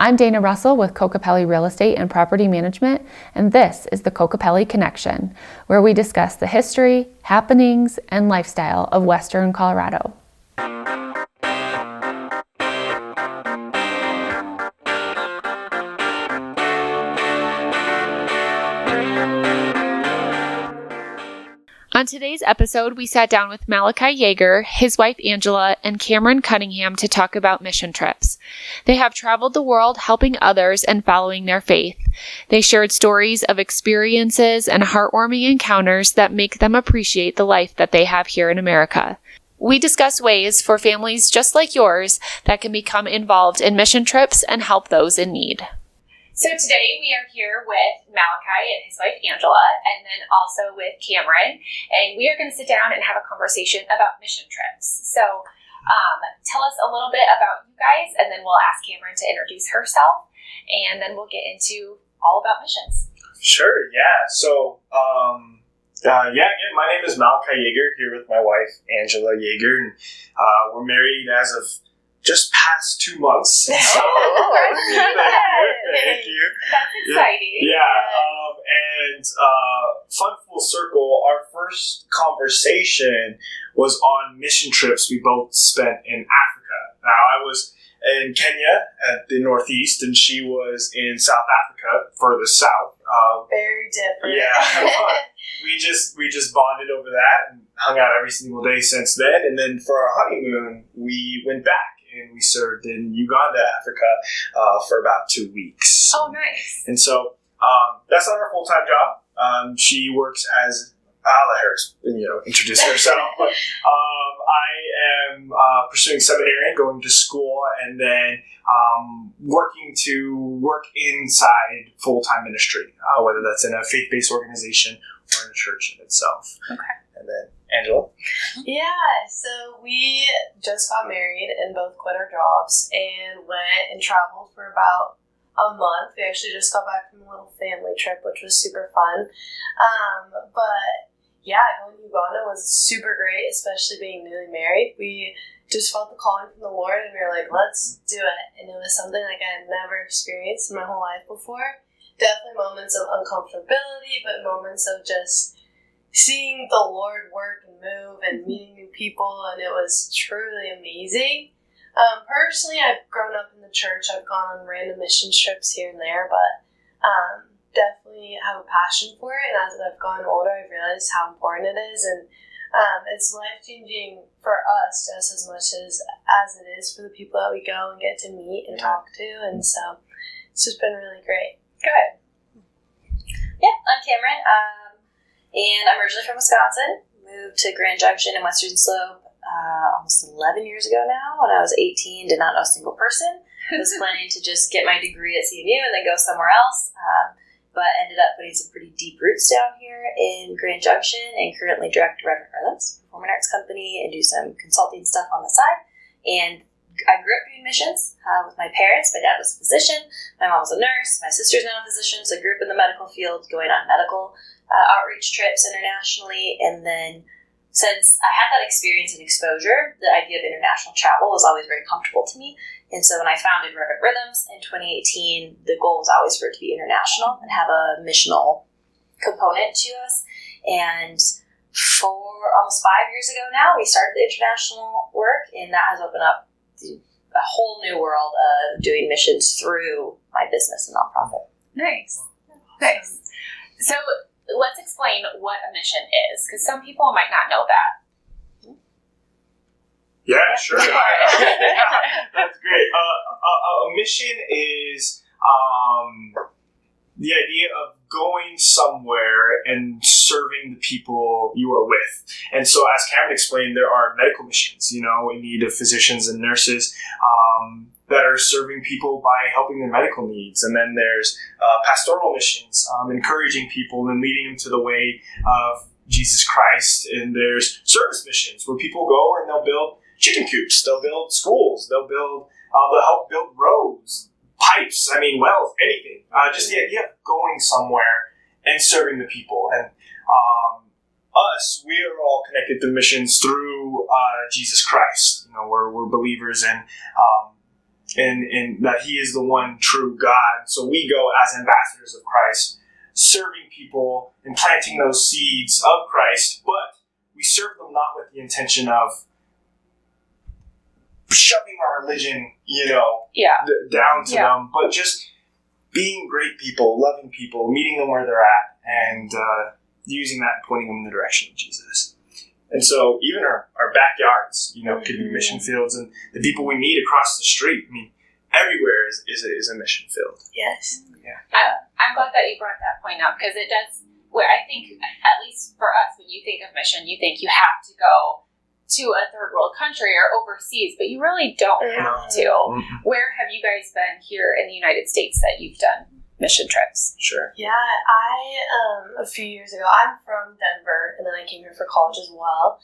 I'm Dana Russell with Kokopelli Real Estate and Property Management, and this is the Kokopelli Connection, where we discuss the history, happenings, and lifestyle of Western Colorado. On today's episode, we sat down with Malachi Yeager, his wife Angela, and Cameron Cunningham to talk about mission trips. They have traveled the world helping others and following their faith. They shared stories of experiences and heartwarming encounters that make them appreciate the life that they have here in America. We discuss ways for families just like yours that can become involved in mission trips and help those in need. So today we are here with Malachi and his wife Angela, and then also with Cameron, and we are going to sit down and have a conversation about mission trips. So tell us a little bit about you guys, and then we'll ask Cameron to introduce herself, and then we'll get into all about missions. Sure, yeah. So, again, my name is Malachi Yeager, here with my wife Angela Yeager, and we're married as of just past 2 months. Thank you. That's exciting. And fun full circle, our first conversation was on mission trips we both spent in Africa. Now, I was in Kenya at the Northeast, and she was in South Africa, further south. Very different. Yeah. we just bonded over that and hung out every single day since then. And then for our honeymoon, we went back. And we served in Uganda, Africa, for about 2 weeks. Oh, nice. And so that's not her full-time job. She works as, I'll let her introduce herself. But I am pursuing seminary, going to school, and then work inside full-time ministry, whether that's in a faith-based organization or in a church in itself. Okay. And then Angela? Yeah, so we just got married and both quit our jobs and went and traveled for about a month. We actually just got back from a little family trip, which was super fun. But yeah, going to Uganda was super great, especially being newly married. We just felt the calling from the Lord and we were like, let's do it. And it was something like I had never experienced in my whole life before. Definitely moments of uncomfortability, but moments of just seeing the Lord work and move and meeting new people, and it was truly amazing. Personally, I've grown up in the church. I've gone on random mission trips here and there, but definitely have a passion for it. And as I've gotten older, I've realized how important it is, and it's life-changing for us just as much as it is for the people that we go and get to meet and talk to. And so it's just been really great. Good. Yeah, I'm Cameron. And I'm originally from Wisconsin, moved to Grand Junction in Western Slope almost 11 years ago now. When I was 18, did not know a single person. Was planning to just get my degree at CMU and then go somewhere else, but ended up putting some pretty deep roots down here in Grand Junction and currently direct Reverend Rhythms, performing arts company, and do some consulting stuff on the side. And I grew up doing missions with my parents. My dad was a physician. My mom was a nurse. My sister's now a physician, so I grew up in the medical field, going on medical outreach trips internationally. And then since I had that experience and exposure, the idea of international travel was always very comfortable to me. And so when I founded Reverend Rhythms in 2018, the goal was always for it to be international and have a missional component to us. And for almost 5 years ago now, we started the international work, and that has opened up a whole new world of doing missions through my business and nonprofit. Nice. So let's explain what a mission is, because some people might not know that. Yeah, sure. That's great. A mission is the idea of going somewhere and serving the people you are with. And so, as Cameron explained, there are medical missions, in need of physicians and nurses that are serving people by helping their medical needs. And then there's pastoral missions, encouraging people and leading them to the way of Jesus Christ. And there's service missions where people go and they'll build chicken coops, they'll build schools, they'll help build roads, pipes, wells, anything. Just the idea of going somewhere and serving the people. And us, we are all connected to missions through Jesus Christ. We're believers in and that He is the one true God. So we go as ambassadors of Christ, serving people and planting those seeds of Christ, but we serve them not with the intention of shoving our religion, down to them, but just being great people, loving people, meeting them where they're at, and using that and pointing them in the direction of Jesus. And so even our backyards, could be mission fields, and the people we meet across the street, everywhere is a mission field. Yes. Yeah. I'm glad that you brought that point up, because it does, where I think, at least for us, when you think of mission, you think you have to go to a third world country or overseas, but you really don't have to. Mm-hmm. Where have you guys been here in the United States that you've done mission trips? Sure. Yeah, a few years ago, I'm from Denver, and then I came here for college as well.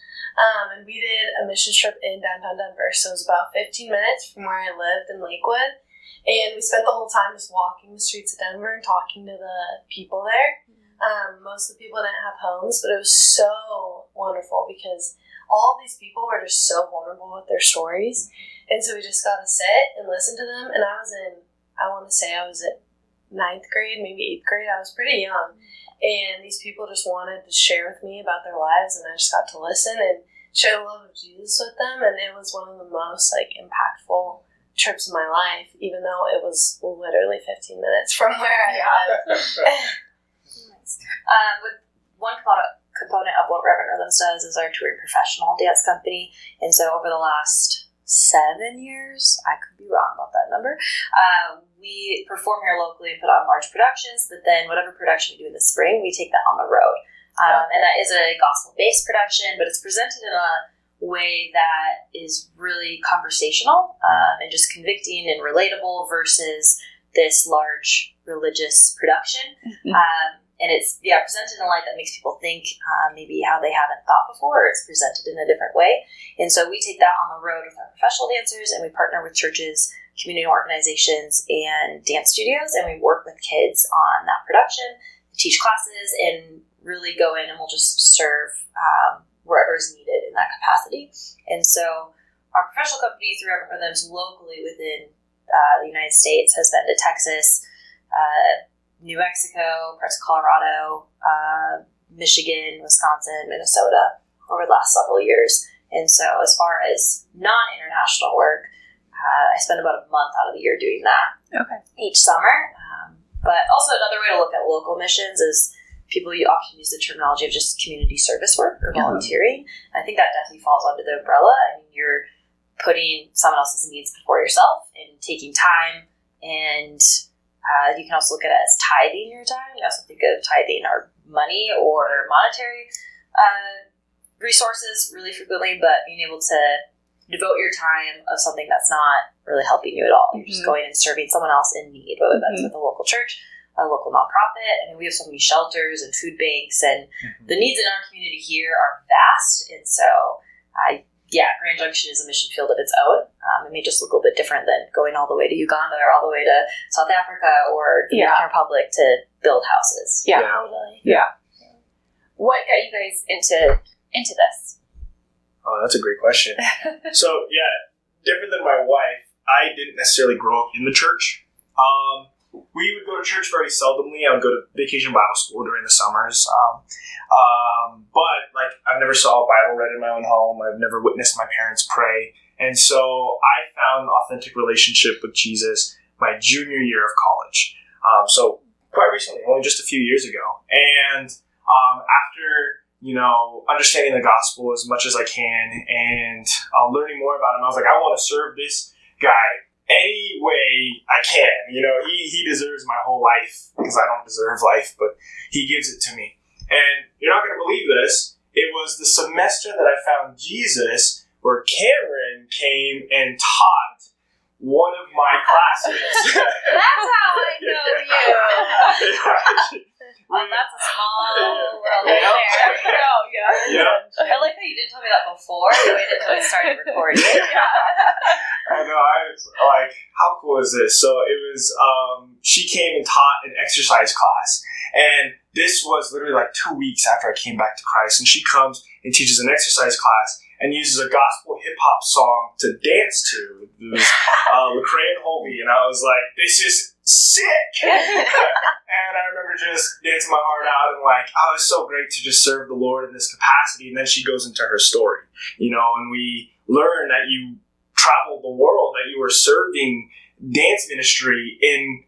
And we did a mission trip in downtown Denver, so it was about 15 minutes from where I lived in Lakewood. And we spent the whole time just walking the streets of Denver and talking to the people there. Most of the people didn't have homes, but it was so wonderful because all of these people were just so vulnerable with their stories. And so we just got to sit and listen to them. And I was at 9th grade, maybe 8th grade. I was pretty young. And these people just wanted to share with me about their lives, and I just got to listen and share the love of Jesus with them. And it was one of the most impactful trips of my life, even though it was literally 15 minutes from where I lived. With one component of what Reverend Rhythms does is our touring professional dance company. And so over the last 7 years, I could be wrong about that number, we perform here locally and put on large productions, but then whatever production we do in the spring, we take that on the road. And that is a gospel-based production, but it's presented in a way that is really conversational and just convicting and relatable versus this large religious production. And it's presented in a light that makes people think maybe how they haven't thought before, or it's presented in a different way. And so we take that on the road with our professional dancers, and we partner with churches, community organizations, and dance studios, and we work with kids on that production, teach classes, and really go in and we'll just serve wherever is needed in that capacity. And so our professional company, through Reverend Rhythms, locally within the United States, has been to Texas, New Mexico, parts of Colorado, Michigan, Wisconsin, Minnesota over the last several years. And so as far as non-international work, I spend about a month out of the year doing that each summer. But also another way to look at local missions is people often use the terminology of just community service work or volunteering. I think that definitely falls under the umbrella. I mean, you're putting someone else's needs before yourself and taking time, and you can also look at it as tithing your time. You also think of tithing or money or monetary resources really frequently, but being able to devote your time of something that's not really helping you at all. You're just going and serving someone else in need, whether that's with a local church, a local nonprofit. I mean, we have so many shelters and food banks, and the needs in our community here are vast. And so, Grand Junction is a mission field of its own. It may just look a little bit different than going all the way to Uganda or all the way to South Africa or the Dominican Republic to build houses. Yeah. What got you guys into this? Oh, that's a great question. So, different than my wife, I didn't necessarily grow up in the church. We would go to church very seldomly. I would go to vacation Bible school during the summers. But I've never saw a Bible read in my own home. I've never witnessed my parents pray. And so I found an authentic relationship with Jesus my junior year of college. So quite recently, only just a few years ago. And after understanding the gospel as much as I can and learning more about him, I was like, I want to serve this guy any way I can. He deserves my whole life because I don't deserve life, but he gives it to me. And you're not going to believe this. It was the semester that I found Jesus where Cameron came and taught one of my classes. That's how I know you. Well, that's a small world right there. I like how you didn't tell me that before. You waited until we started recording. I know. I was like, how cool is this? So it was, she came and taught an exercise class. And this was literally 2 weeks after I came back to Christ. And she comes and teaches an exercise class. and uses a gospel hip-hop song to dance to. It was Lecrae and Holby, and I was like, this is sick! And I remember just dancing my heart out and like, oh, it's so great to just serve the Lord in this capacity. And then she goes into her story, and we learn that you traveled the world, that you were serving dance ministry in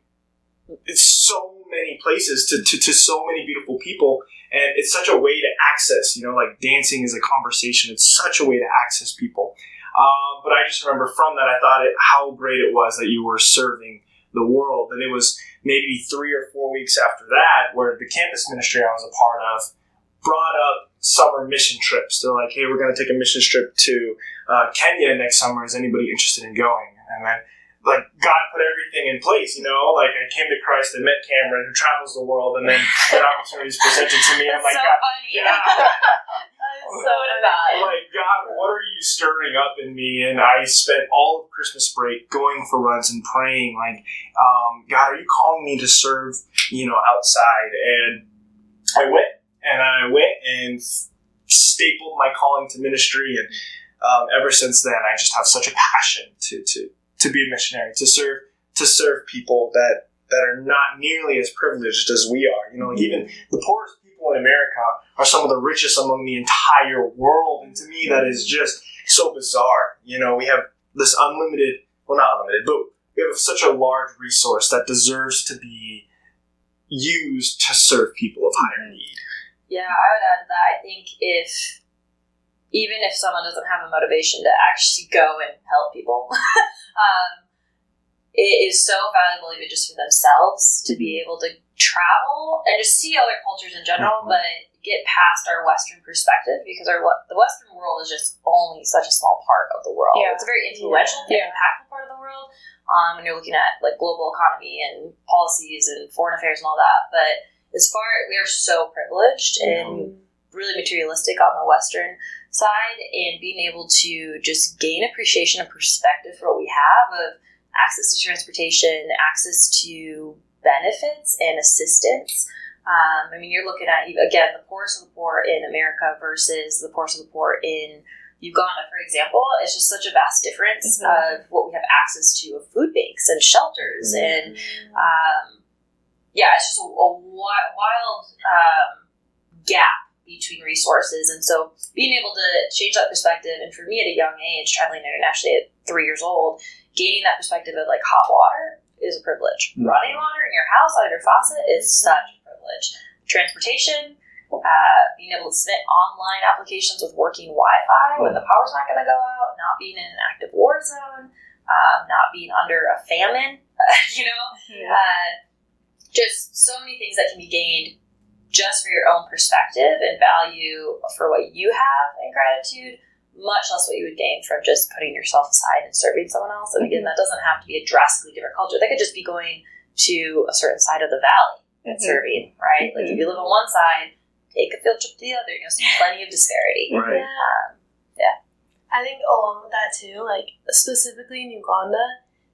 so many places to so many beautiful people. And it's such a way to access, like dancing is a conversation. It's such a way to access people. But I just remember from that, I thought how great it was that you were serving the world. And it was maybe 3 or 4 weeks after that where the campus ministry I was a part of brought up summer mission trips. They're like, hey, we're going to take a mission trip to Kenya next summer. Is anybody interested in going? And then, like, God put everything in place, like I came to Christ and met Cameron, who travels the world, and then that opportunity is presented to me. I'm like, so God, funny. Yeah. So funny. Like, God, what are you stirring up in me? And I spent all of Christmas break going for runs and praying, like, God, are you calling me to serve, outside? And I went and stapled my calling to ministry. And ever since then, I just have such a passion to be a missionary, to serve people that are not nearly as privileged as we are. Even the poorest people in America are some of the richest among the entire world. And to me, that is just so bizarre. We have this not unlimited, but we have such a large resource that deserves to be used to serve people of higher need. Yeah, I would add to that. I think even if someone doesn't have a motivation to actually go and help people, it is so valuable even just for themselves to be able to travel and just see other cultures in general, but get past our Western perspective, because the Western world is just only such a small part of the world. Yeah. It's a very influential and impactful part of the world when you're looking at like global economy and policies and foreign affairs and all that. But we are so privileged and really materialistic on the Western side, and being able to just gain appreciation and perspective for what we have of access to transportation, access to benefits and assistance. You're looking at, again, the poorest of the poor in America versus the poorest of the poor in Uganda, for example. It's just such a vast difference of what we have access to of food banks and shelters. And it's just a wild gap between resources. And so being able to change that perspective, and for me at a young age, traveling internationally at 3 years old, gaining that perspective of like hot water is a privilege. Running water in your house out of your faucet is such a privilege. Transportation, being able to submit online applications with working Wi-Fi when the power's not going to go out, not being in an active war zone, not being under a famine, just so many things that can be gained just for your own perspective and value for what you have in gratitude, much less what you would gain from just putting yourself aside and serving someone else. And again, that doesn't have to be a drastically different culture. That could just be going to a certain side of the valley and serving, right? Like if you live on one side, take a field trip to the other. See plenty of disparity. Right. I think along with that too, like specifically in Uganda,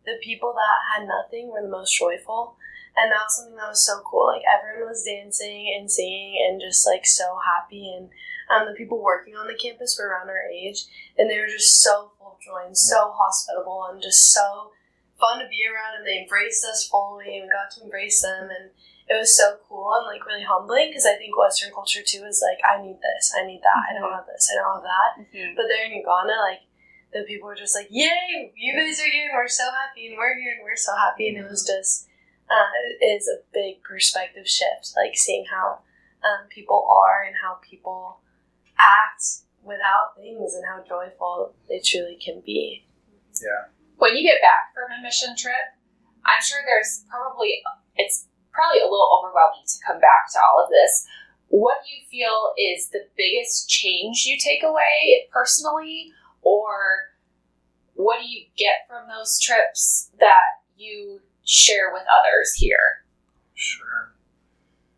the people that had nothing were the most joyful. And that was something that was so cool. Like everyone was dancing and singing and just like so happy. And the people working on the campus were around our age, and they were just so full of joy and so hospitable and just so fun to be around. And they embraced us fully, and we got to embrace them. And it was so cool and like really humbling, because I think Western culture too is like, I need this, I need that, I don't have this, I don't have that. But there in Uganda, like the people were just like, yay, you guys are here and we're so happy, and we're here and we're so happy. And it was just is a big perspective shift, like seeing how people are and how people act without things and how joyful they truly can be. Yeah. When you get back from a mission trip, I'm sure it's probably a little overwhelming to come back to all of this. What do you feel is the biggest change you take away personally, or what do you get from those trips that you share with others here? Sure.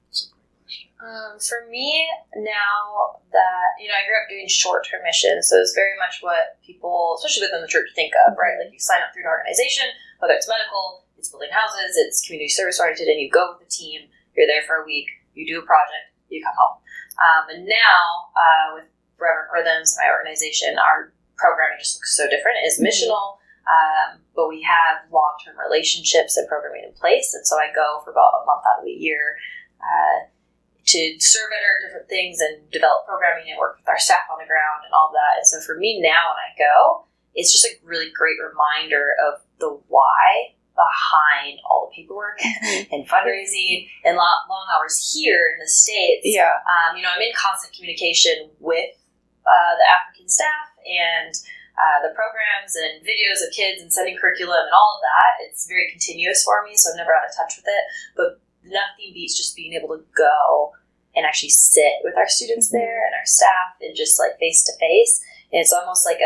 That's a great question. For me, now that, I grew up doing short-term missions, so it's very much what people, especially within the church, think of, right? Like you sign up through an organization, whether it's medical, it's building houses, it's community service oriented, and you go with the team, you're there for a week, you do a project, you come home. And now, with Reverend Rhythms, my organization, our programming just looks so different. It's missional, but we have long-term relationships and programming in place. And so I go for about a month out of the year to serve at our different things and develop programming and work with our staff on the ground and all that. And so for me now when I go, it's just a really great reminder of the why behind all the paperwork and fundraising and long hours here in the States. Yeah. I'm in constant communication with the African staff and the programs and videos of kids and sending curriculum and all of that. It's very continuous for me, so I'm never out of touch with it. But nothing beats just being able to go and actually sit with our students there and our staff and just like face to face. And it's almost like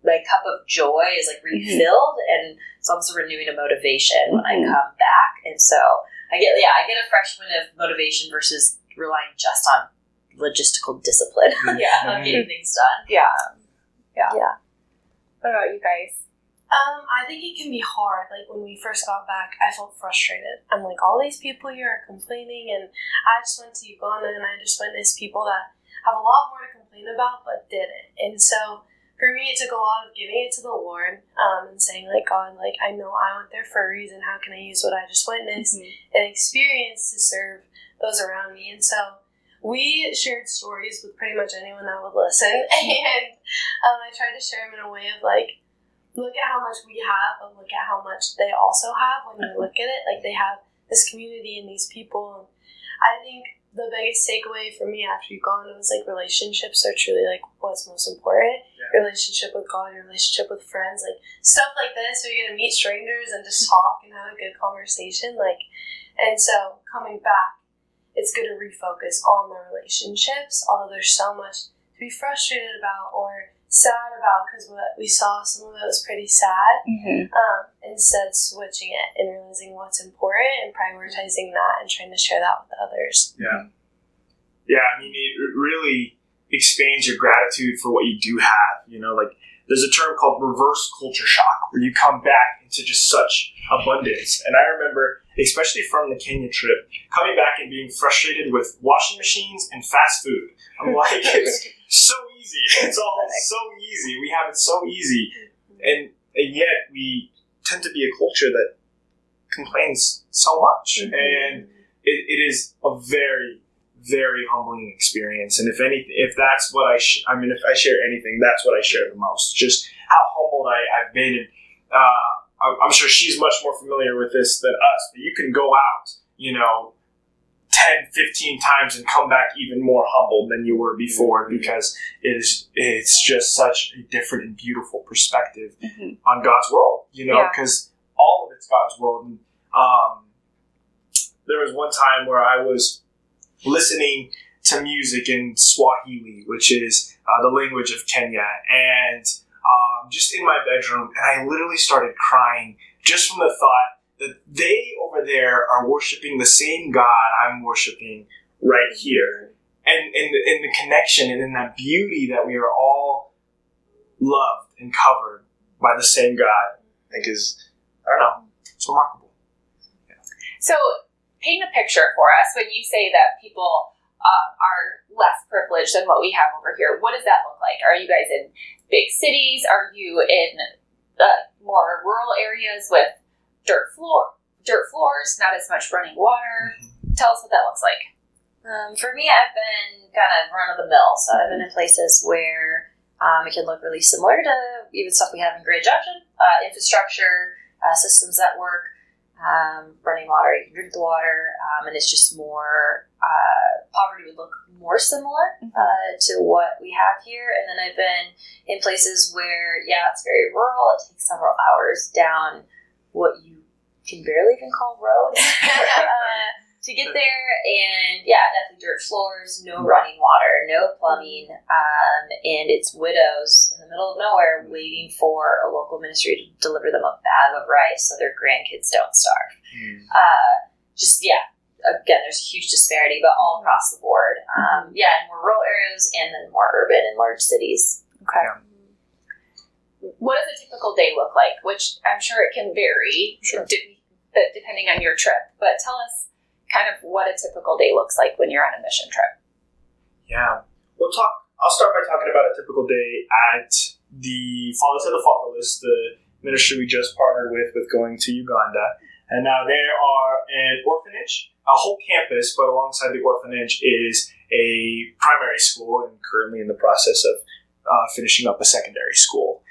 my cup of joy is like refilled, and it's almost a renewing of motivation when I come back. And so I get a fresh wind of motivation versus relying just on logistical discipline on getting things done. Yeah. What about you guys? I think it can be hard. Like when we first got back, I felt frustrated. I'm like, all these people here are complaining, and I just went to Uganda and I just witnessed people that have a lot more to complain about but didn't. And so for me, it took a lot of giving it to the Lord and saying, like, God, like, I know I went there for a reason. How can I use what I just witnessed and experienced to serve those around me? And so we shared stories with pretty much anyone that would listen. And I tried to share them in a way of, like, look at how much we have, but look at how much they also have when you look at it. Like, they have this community and these people. And I think the biggest takeaway for me after Uganda was, like, relationships are truly, like, what's most important. Yeah. Relationship with God, your relationship with friends, like, stuff like this where you're going to meet strangers and just talk and have a good conversation. Like, and so coming back, it's good to refocus on the relationships, although there's so much to be frustrated about or sad about, because what we saw, some of it was pretty sad. Instead, switching it and realizing what's important and prioritizing that and trying to share that with others. Yeah, I mean, it really expands your gratitude for what you do have. You know, like, there's a term called reverse culture shock, where you come back into just such abundance. And I remember, especially from the Kenya trip, coming back and being frustrated with washing machines and fast food. I'm like, it's so easy. It's all so easy. We have it so easy. And yet we tend to be a culture that complains so much. And it is a very, very humbling experience. And if that's what if I share anything, that's what I share the most. Just how humbled I've been. And I'm sure she's much more familiar with this than us, but you can go out, 10, 15 times and come back even more humbled than you were before, because it's just such a different and beautiful perspective on God's world, because all of it's God's world. And there was one time where I was listening to music in Swahili, which is the language of Kenya, and just in my bedroom, and I literally started crying just from the thought that they over there are worshiping the same God I'm worshiping right here. And in the connection and in that beauty that we are all loved and covered by the same God, I think is, I don't know, it's remarkable. Yeah. So, paint a picture for us when you say that people are less privileged than what we have over here. What does that look like? Are you guys in big cities? Are you in more rural areas with dirt floors, not as much running water? Tell us what that looks like. For me, I've been kind of run-of-the-mill, so I've been in places where it can look really similar to even stuff we have in Grand Junction, infrastructure, systems that work, running water, you can drink the water, and it's just more, poverty would look more similar to what we have here. And then I've been in places where, it's very rural, it takes several hours down what you can barely even call roads to get there, and definitely dirt floors, no running water, no plumbing, and it's widows in the middle of nowhere waiting for a local ministry to deliver them a bag of rice so their grandkids don't starve. Again, there's a huge disparity, but all across the board. In more rural areas and then more urban and large cities. Okay. What does a typical day look like? Which I'm sure it can vary depending on your trip. But tell us kind of what a typical day looks like when you're on a mission trip. Yeah. We'll talk I'll start by talking about a typical day at the Fathers of the Fatherless, the ministry we just partnered with going to Uganda. And now they are an orphanage, a whole campus, but alongside the orphanage is a primary school, and currently in the process of finishing up a secondary school.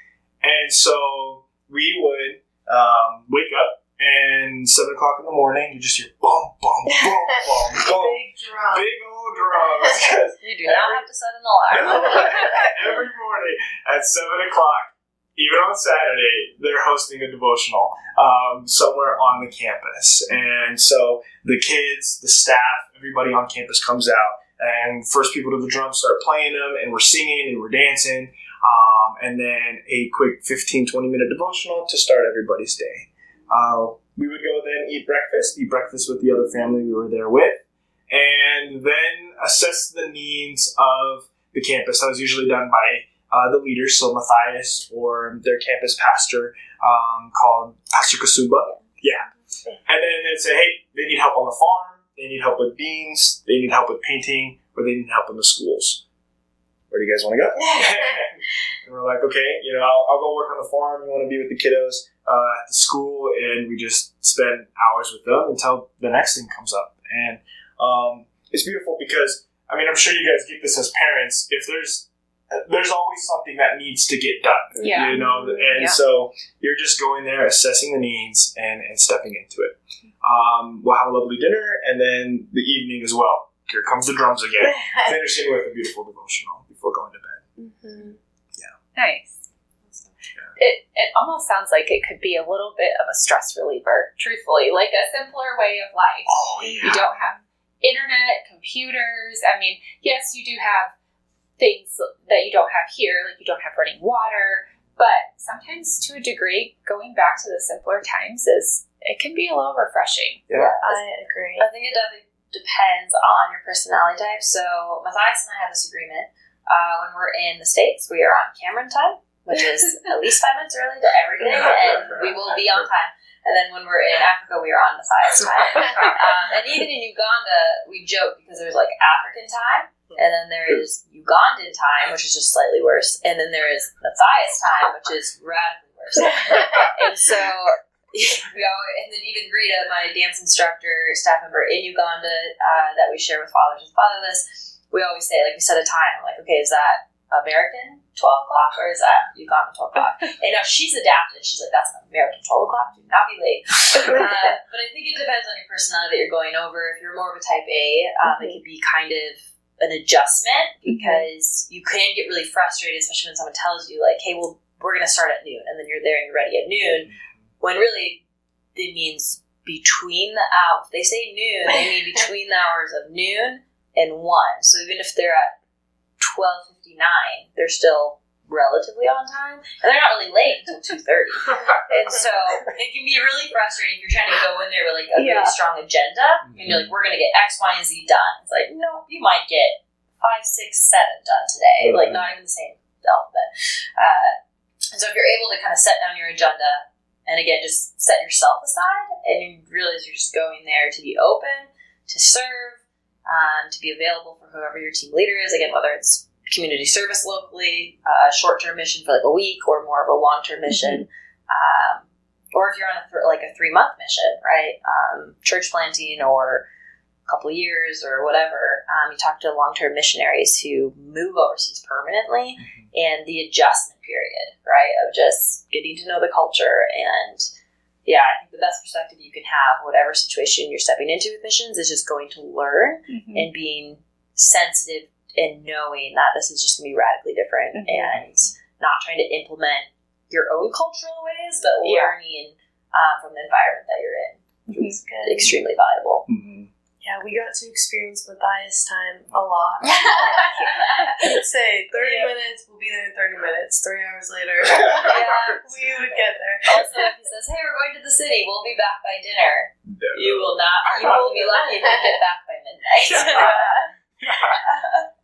And so we would wake up, and 7 o'clock in the morning, you just hear bum, bum, bum, bum, bum. Big drum. Big old drums. You do not have to set an alarm. Every morning at 7 o'clock, even on Saturday, they're hosting a devotional somewhere on the campus. And so the kids, the staff, everybody on campus comes out, and first people to the drums start playing them, and we're singing and we're dancing, and then a quick 15-20 minute devotional to start everybody's day. We would go then eat breakfast with the other family we were there with, and then assess the needs of the campus. That was usually done by the leaders, so Matthias or their campus pastor called Pastor Kasuba. Yeah. And then they'd say, hey, they need help on the farm, they need help with beans, they need help with painting, or they need help in the schools. Where do you guys want to go? And we're like, okay, I'll go work on the farm. You want to be with the kiddos at the school, and we just spend hours with them until the next thing comes up. And it's beautiful because, I'm sure you guys get this as parents. If there's always something that needs to get done, and so you're just going there, assessing the needs, and stepping into it. We'll have a lovely dinner, and then the evening as well. Here comes the drums again, finishing with a beautiful devotional before going to bed. Mm-hmm. Yeah. Nice. It almost sounds like it could be a little bit of a stress reliever, truthfully, like a simpler way of life. Oh, yeah. You don't have internet, computers. Yes, you do have things that you don't have here, like you don't have running water, but sometimes to a degree, going back to the simpler times it can be a little refreshing. Yeah. I agree. I think it definitely depends on your personality type. So Matthias and I have this agreement. When we're in the States, we are on Cameron time, which is at least 5 minutes early to everything, and we will be on time. And then when we're in Africa, we are on Matthias time. And even in Uganda, we joke because there's like African time, and then there is Ugandan time, which is just slightly worse, and then there is Matthias time, which is radically worse. And so, and then even Rita, my dance instructor, staff member in Uganda, that we share with Fathers and Fatherless, we always say, we set a time. I'm like, okay, is that American 12 o'clock or is that Ugandan 12 o'clock? And now she's adapted. She's like, that's an American 12 o'clock. Do not be late. But I think it depends on your personality that you're going over. If you're more of a type A, it could be kind of an adjustment because you can get really frustrated, especially when someone tells you, like, hey, well, we're going to start at noon. And then you're there and you're ready at noon. When really it means between the hours. They say noon, they mean between the hours of noon and 1. So even if they're at 12:59, they're still relatively on time, and they're not really late until 2:30. And so it can be really frustrating if you're trying to go in there with like a really strong agenda, and you're like, we're going to get X, Y, and Z done. It's like, no, you might get 5, 6, 7 done today, like not even the same alphabet. So if you're able to kind of set down your agenda, and again, just set yourself aside, and you realize you're just going there to be open, to serve, to be available for whoever your team leader is, again, whether it's community service locally, a short-term mission for like a week, or more of a long-term mission, or if you're on a 3-month mission, right? Church planting or a couple of years or whatever. You talk to long-term missionaries who move overseas permanently, and the adjustment period, right, of just getting to know the culture. And yeah, I think the best perspective you can have, whatever situation you're stepping into with missions, is just going to learn and being sensitive and knowing that this is just going to be radically different and not trying to implement your own cultural ways, but learning from the environment that you're in. It's extremely valuable. Yeah, we got to experience Matthias time a lot. I'd say 30 minutes, we'll be there in 30 minutes. 3 hours later, we would get there. Also, if he says, hey, we're going to the city, we'll be back by dinner. You will not. You will be lucky if you get back by midnight.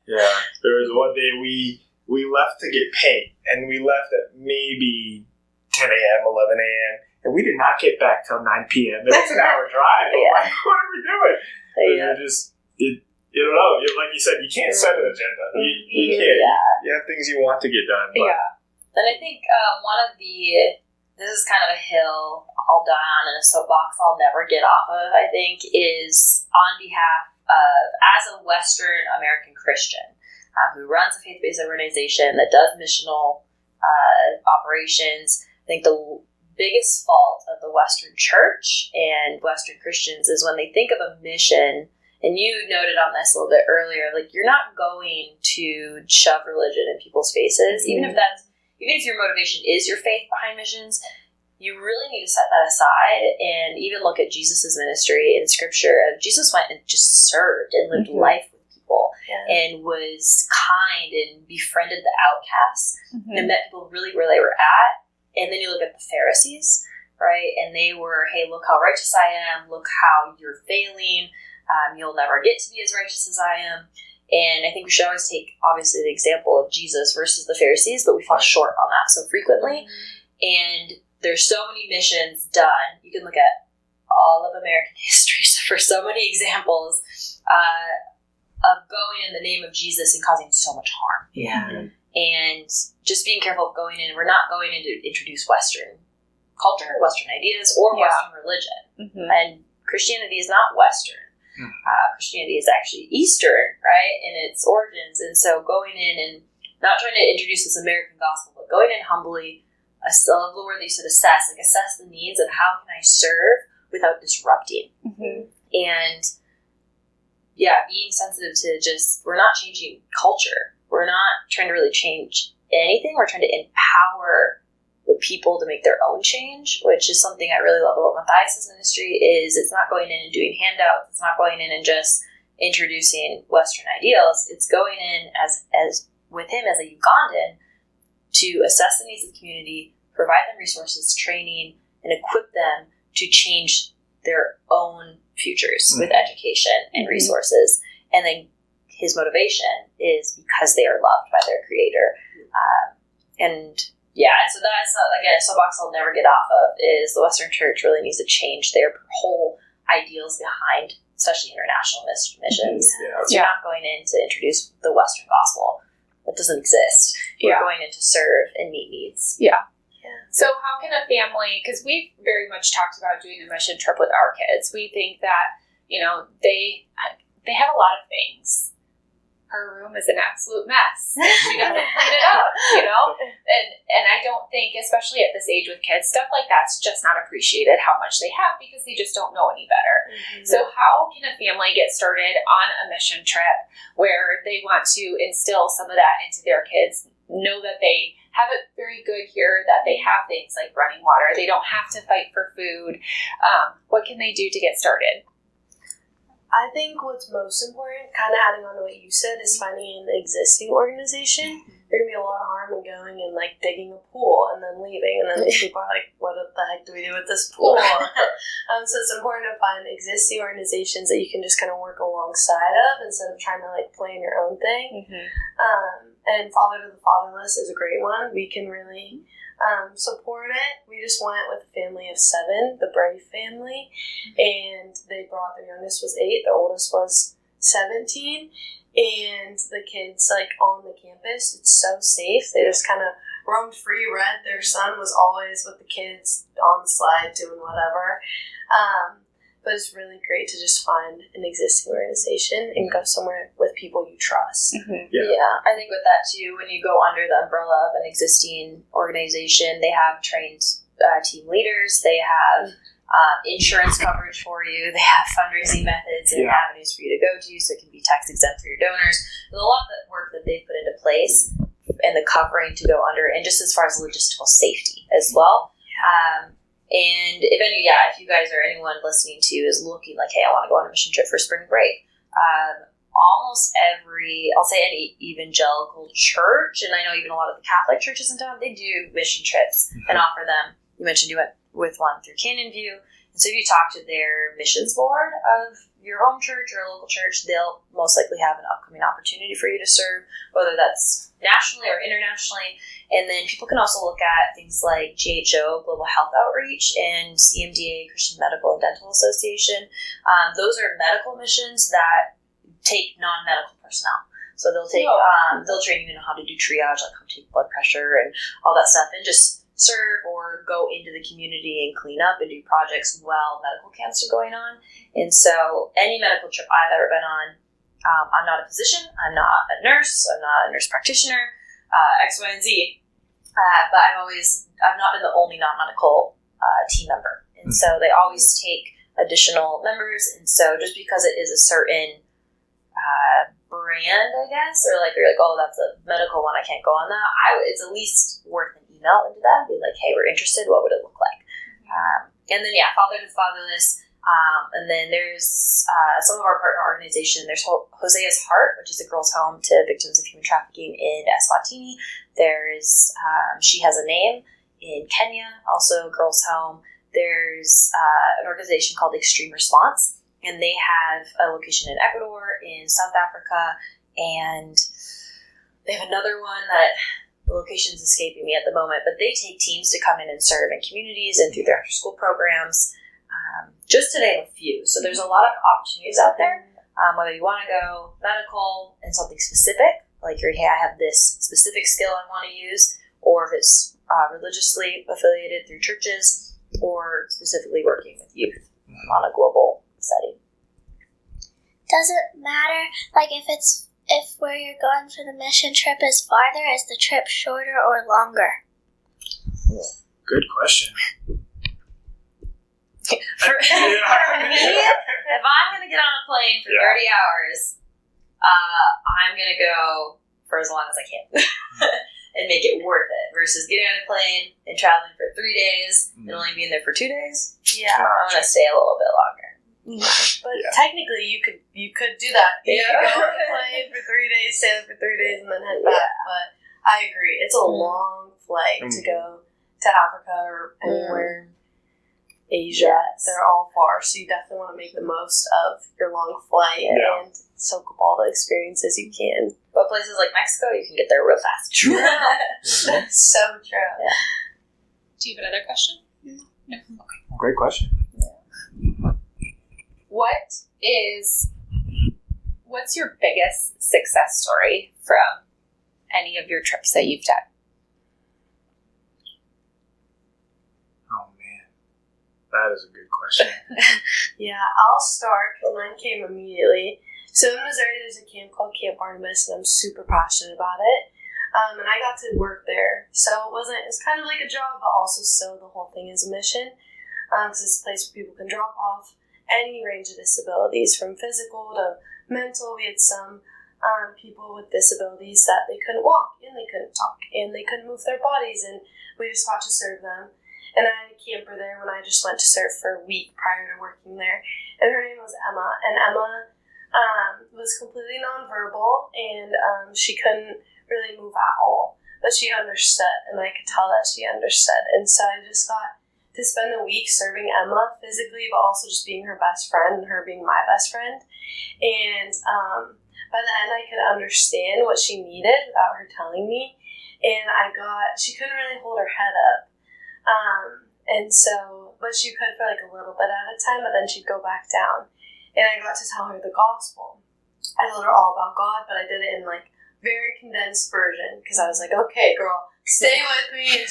Yeah, there was one day we left to get paint, and we left at maybe 10 a.m., 11 a.m., and we did not get back till 9 p.m. It was an hour drive. I'm like, what are we doing? It don't know. Like you said, you can't set an agenda. You can't. You have things you want to get done. But. Yeah. Then I think this is kind of a hill I'll die on and a soapbox I'll never get off of, I think, is on behalf of, as a Western American Christian who runs a faith-based organization that does missional operations, I think the biggest fault of the Western church and Western Christians is when they think of a mission, and you noted on this a little bit earlier, like you're not going to shove religion in people's faces, even if your motivation is your faith behind missions, you really need to set that aside and even look at Jesus' ministry in Scripture. Jesus went and just served and lived life with people and was kind and befriended the outcasts and met people really where they were at. And then you look at the Pharisees, right? And they were, hey, look how righteous I am. Look how you're failing. You'll never get to be as righteous as I am. And I think we should always take, obviously, the example of Jesus versus the Pharisees, but we fall short on that so frequently. And there's so many missions done. You can look at all of American history for so many examples of going in the name of Jesus and causing so much harm. Yeah. And just being careful of going in. We're not going in to introduce Western culture, Western ideas, or Western religion. And Christianity is not Western. Christianity is actually Eastern, right, in its origins. And so going in and not trying to introduce this American gospel, but going in humbly, I still love the word that you said, assess the needs of how can I serve without disrupting. And being sensitive to just, we're not changing culture. We're not trying to really change anything. We're trying to empower the people to make their own change, which is something I really love about Matthias' ministry, is it's not going in and doing handouts. It's not going in and just introducing Western ideals. It's going in as with him as a Ugandan to assess the needs of the community, provide them resources, training, and equip them to change their own futures with education and resources. And then his motivation is because they are loved by their creator. And so that's, again, a soapbox I'll never get off of, is the Western church really needs to change their whole ideals behind, especially international missions. You're not going in to introduce the Western gospel. That doesn't exist. We're going in to serve and meet needs. So how can a family, because we've very much talked about doing a mission trip with our kids. We think that, they have a lot of things. Her room is an absolute mess. She doesn't clean it up, And I don't think, especially at this age with kids, stuff like that's just not appreciated how much they have because they just don't know any better. So how can a family get started on a mission trip where they want to instill some of that into their kids, know that they have it very good here, that they have things like running water, they don't have to fight for food. What can they do to get started? I think what's most important, kind of adding on to what you said, is finding an existing organization. There can be a lot of harm in going and digging a pool and then leaving, and then people are like, "What the heck do we do with this pool?" So it's important to find existing organizations that you can just kind of work alongside of instead of trying to plan your own thing. And Father to the Fatherless is a great one. We can really support it. We just went with a family of 7, the Brave family, and they brought, their youngest was 8, their oldest was 17, and the kids on the campus, it's so safe. They just kind of roamed free. Their son was always with the kids on the slide doing whatever. But it's really great to just find an existing organization and go somewhere with people you trust. I think with that too, when you go under the umbrella of an existing organization, they have trained team leaders, they have insurance coverage for you, they have fundraising methods and avenues for you to go to, so it can be tax exempt for your donors. There's a lot of work that they've put into place and the covering to go under, and just as far as logistical safety as well. And if you guys or anyone listening to is looking hey, I want to go on a mission trip for spring break, almost any evangelical church, and I know even a lot of the Catholic churches in town, they do mission trips and offer them. You mentioned you went with one through Canyon View. And so if you talk to their missions board of your home church or a local church, they'll most likely have an upcoming opportunity for you to serve, whether that's nationally or internationally. And then people can also look at things like GHO, Global Health Outreach, and CMDA, Christian Medical and Dental Association. Those are medical missions that take non-medical personnel. So they'll take, they'll train you in how to do triage, like how to take blood pressure and all that stuff, and just serve or go into the community and clean up and do projects while medical camps are going on. And so any medical trip I've ever been on, I'm not a physician, I'm not a nurse, I'm not a nurse practitioner, X, Y, and Z. But I've not been the only non-medical team member. And so they always take additional members. And so just because it is a certain brand, I guess, or you're like, oh, that's a medical one, I can't go on that, it's at least worth an email into them, be like, hey, we're interested, what would it look like? And then, father to fatherless. And then there's some of our partner organization. There's Hosea's Heart, which is a girls' home to victims of human trafficking in Eswatini. There's She Has a Name in Kenya, also a girls' home. There's an organization called Extreme Response, and they have a location in Ecuador, in South Africa, and they have another one that the location's escaping me at the moment, but they take teams to come in and serve in communities and through their after-school programs, just to name a few. So there's a lot of opportunities out there, whether you want to go medical and something specific, like hey, I have this specific skill I want to use, or if it's religiously affiliated through churches, or specifically working with youth on a global setting. Does it matter, if where you're going for the mission trip is farther, is the trip shorter or longer? Good question. For me, if I'm going to get on a plane for 30 hours, I'm going to go for as long as I can and make it worth it versus getting on a plane and traveling for 3 days and only being there for 2 days. Yeah. I'm going to stay a little bit longer. But technically, you could do that. You could go on a plane for 3 days, stay there for 3 days, and then head back. But I agree, it's a long flight to go to Africa or anywhere. Asia, they're all far, so you definitely want to make the most of your long flight and soak up all the experiences you can. But places like Mexico, you can get there real fast. True. So true. Yeah. Do you have another question? No. Okay. Great question. What's your biggest success story from any of your trips that you've done? Oh man, that is a good question. Yeah, I'll start because mine came immediately. So in Missouri, there's a camp called Camp Barnabas, and I'm super passionate about it. And I got to work there, so it's kind of like a job, but also still the whole thing is a mission. Because it's a place where people can drop off any range of disabilities, from physical to mental. We had some people with disabilities that they couldn't walk, and they couldn't talk, and they couldn't move their bodies, and we just got to serve them. And I had a camper there when I just went to serve for a week prior to working there, and her name was Emma, and Emma was completely nonverbal, and she couldn't really move at all, but she understood, and I could tell that she understood. And so I just got to spend a week serving Emma physically, but also just being her best friend and her being my best friend. And by the end, I could understand what she needed without her telling me. And she couldn't really hold her head up. But she could for like a little bit at a time, but then she'd go back down. And I got to tell her the gospel. I told her all about God, but I did it in like very condensed version because I was like, okay, girl, stay with me. And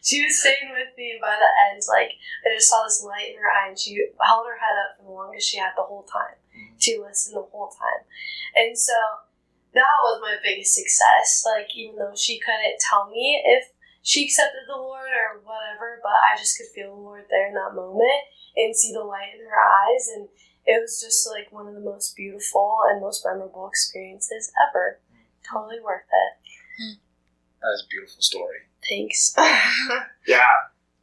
she was staying with me, and by the end, like, I just saw this light in her eye, and she held her head up for the longest she had the whole time to listen the whole time. And so that was my biggest success. Like, even though she couldn't tell me if she accepted the Lord or whatever, but I just could feel the Lord there in that moment and see the light in her eyes, and it was just like one of the most beautiful and most memorable experiences ever. Totally worth it. That is a beautiful story. Thanks. Yeah.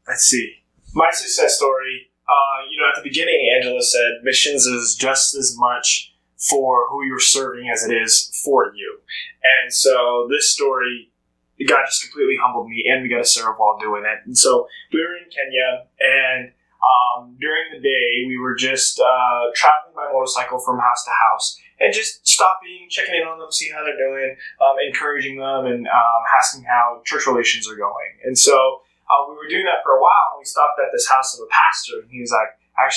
Let's see. My success story, at the beginning, Angela said missions is just as much for who you're serving as it is for you. And so this story, God just completely humbled me, and we got to serve while doing it. And so we were in Kenya, and during the day, we were just traveling by motorcycle from house to house and just stopping, checking in on them, seeing how they're doing, encouraging them, and asking how church relations are going. And so we were doing that for a while, and we stopped at this house of a pastor, and he was like, I'm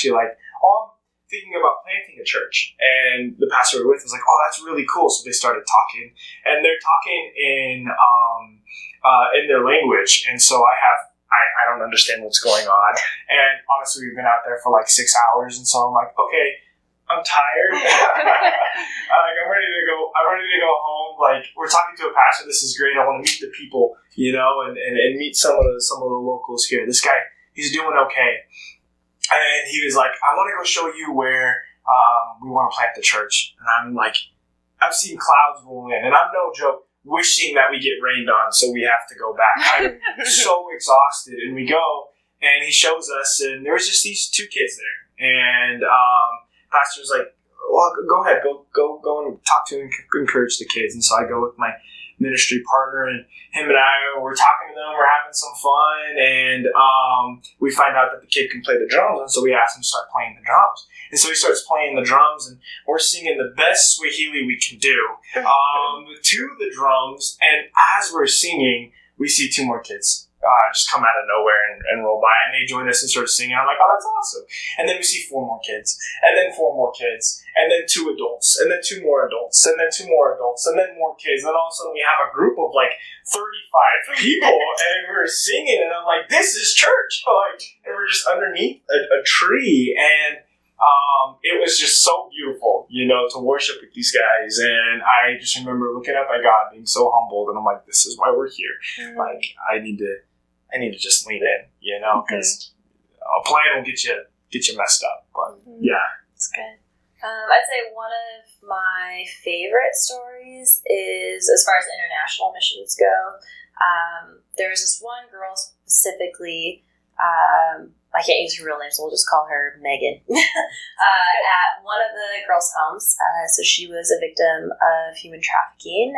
thinking about planting a church. And the pastor we were with was like, oh, that's really cool. So they started talking, and they're talking in their language. And so I don't understand what's going on. And honestly, we've been out there for like 6 hours. And so I'm like, okay, I'm tired. I'm ready to go. I'm ready to go home. Like, we're talking to a pastor. This is great. I want to meet the people, and meet some of the locals here. This guy, he's doing okay. And he was like, I want to go show you where we want to plant the church. And I'm like, I've seen clouds roll in, and I'm no joke, wishing that we get rained on so we have to go back. I'm so exhausted. And we go, and he shows us, and there was just these 2 kids there. And pastor's like, well, go ahead, go and talk to and encourage the kids. And so I go with my ministry partner, and him and I were talking to them. We're having some fun, and we find out that the kid can play the drums, and so we asked him to start playing the drums. And so he starts playing the drums, and we're singing the best Swahili we can do to the drums. And as we're singing, we see 2 more kids just come out of nowhere and roll by, and they join us and start singing. I'm like, oh, that's awesome. And then we see 4 more kids, and then 4 more kids, and then 2 adults, and then 2 more adults, and then 2 more adults, and then more kids. And then all of a sudden we have a group of like 35 people, and we're singing, and I'm like, this is church. And we're just underneath a tree, and it was just so beautiful, to worship with these guys. And I just remember looking up at God, being so humbled, and I'm like, this is why we're here. Like, I need to just lean in, because a plan will get you messed up. But yeah, it's good. I'd say one of my favorite stories is, as far as international missions go, there's this one girl specifically. I can't use her real name, so we'll just call her Megan. At one of the girls' homes. So she was a victim of human trafficking,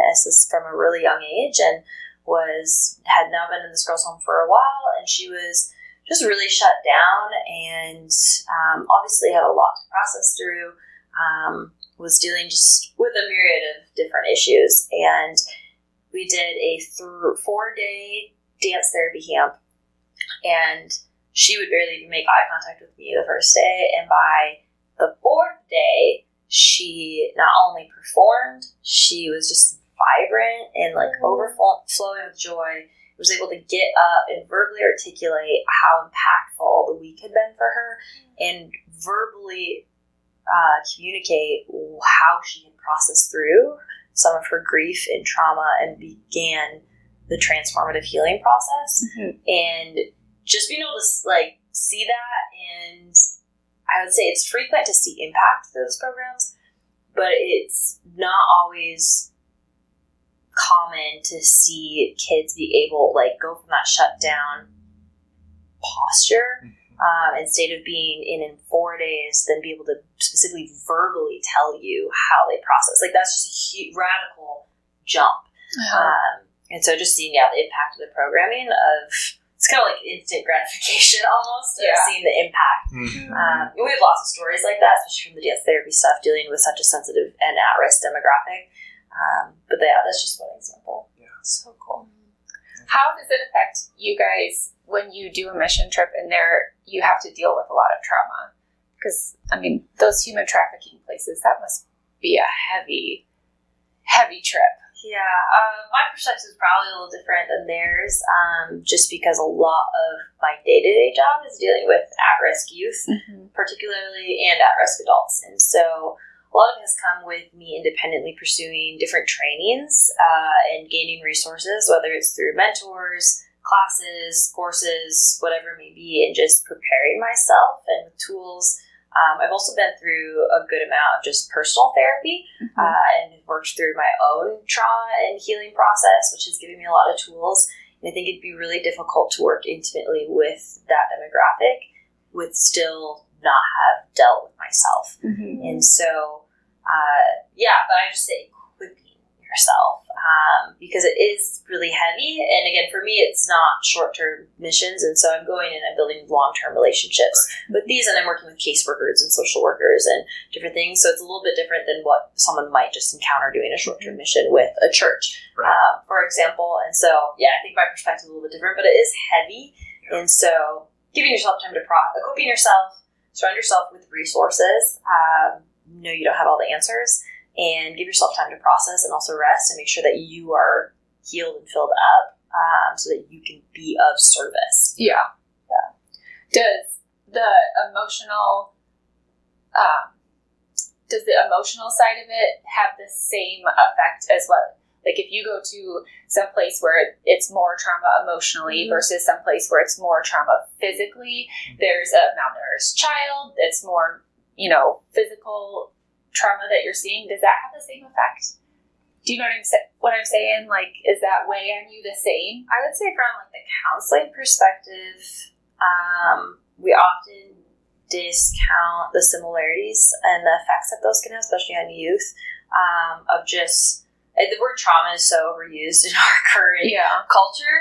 from a really young age, and had now been in this girl's home for a while, and she was just really shut down, and obviously had a lot to process through. Was dealing just with a myriad of different issues, and we did a 4-day dance therapy camp, and she would barely even make eye contact with me the first day, and by the 4th day, she not only performed, she was just vibrant and overflowing with joy. Was able to get up and verbally articulate how impactful the week had been for her, and verbally communicate how she had processed through some of her grief and trauma and began the transformative healing process. And just being able to see that, and I would say it's frequent to see impact through those programs, but it's not always common to see kids be able go from that shutdown posture and state of being in 4 days, then be able to specifically verbally tell you how they process. That's just a huge, radical jump. And so just seeing the impact of the programming it's kind of like instant gratification almost of seeing the impact. We have lots of stories like that, especially from the dance therapy stuff, dealing with such a sensitive and at-risk demographic. But that's just one example. Yeah. So cool. How does it affect you guys when you do a mission trip and you have to deal with a lot of trauma? Because, those human trafficking places, that must be a heavy, heavy trip. Yeah, my perspective is probably a little different than theirs, just because a lot of my day-to-day job is dealing with at-risk youth, particularly, and at-risk adults. And so a lot of it has come with me independently pursuing different trainings and gaining resources, whether it's through mentors, classes, courses, whatever it may be, and just preparing myself and with tools. I've also been through a good amount of just personal therapy and worked through my own trauma and healing process, which has given me a lot of tools. And I think it'd be really difficult to work intimately with that demographic with still not have dealt with myself. And so, but I just say equipping yourself because it is really heavy. And again, for me, it's not short-term missions. And so I'm going and I'm building long-term relationships with these, and I'm working with caseworkers and social workers and different things. So it's a little bit different than what someone might just encounter doing a short-term mission with a church, for example. And so, I think my perspective is a little bit different, but it is heavy. And so giving yourself time to equipping yourself surround yourself with resources. Know you don't have all the answers, and give yourself time to process and also rest, and make sure that you are healed and filled up, so that you can be of service. Yeah. Does the emotional side of it have the same effect as what? Like if you go to some place where it's more trauma emotionally versus some place where it's more trauma physically, there's a malnourished child, it's more, physical trauma that you're seeing. Does that have the same effect? Do you know what I'm saying? Like, is that weigh on you the same? I would say from like the counseling perspective, we often discount the similarities and the effects that those can have, especially on youth, of just, the word trauma is so overused in our current culture,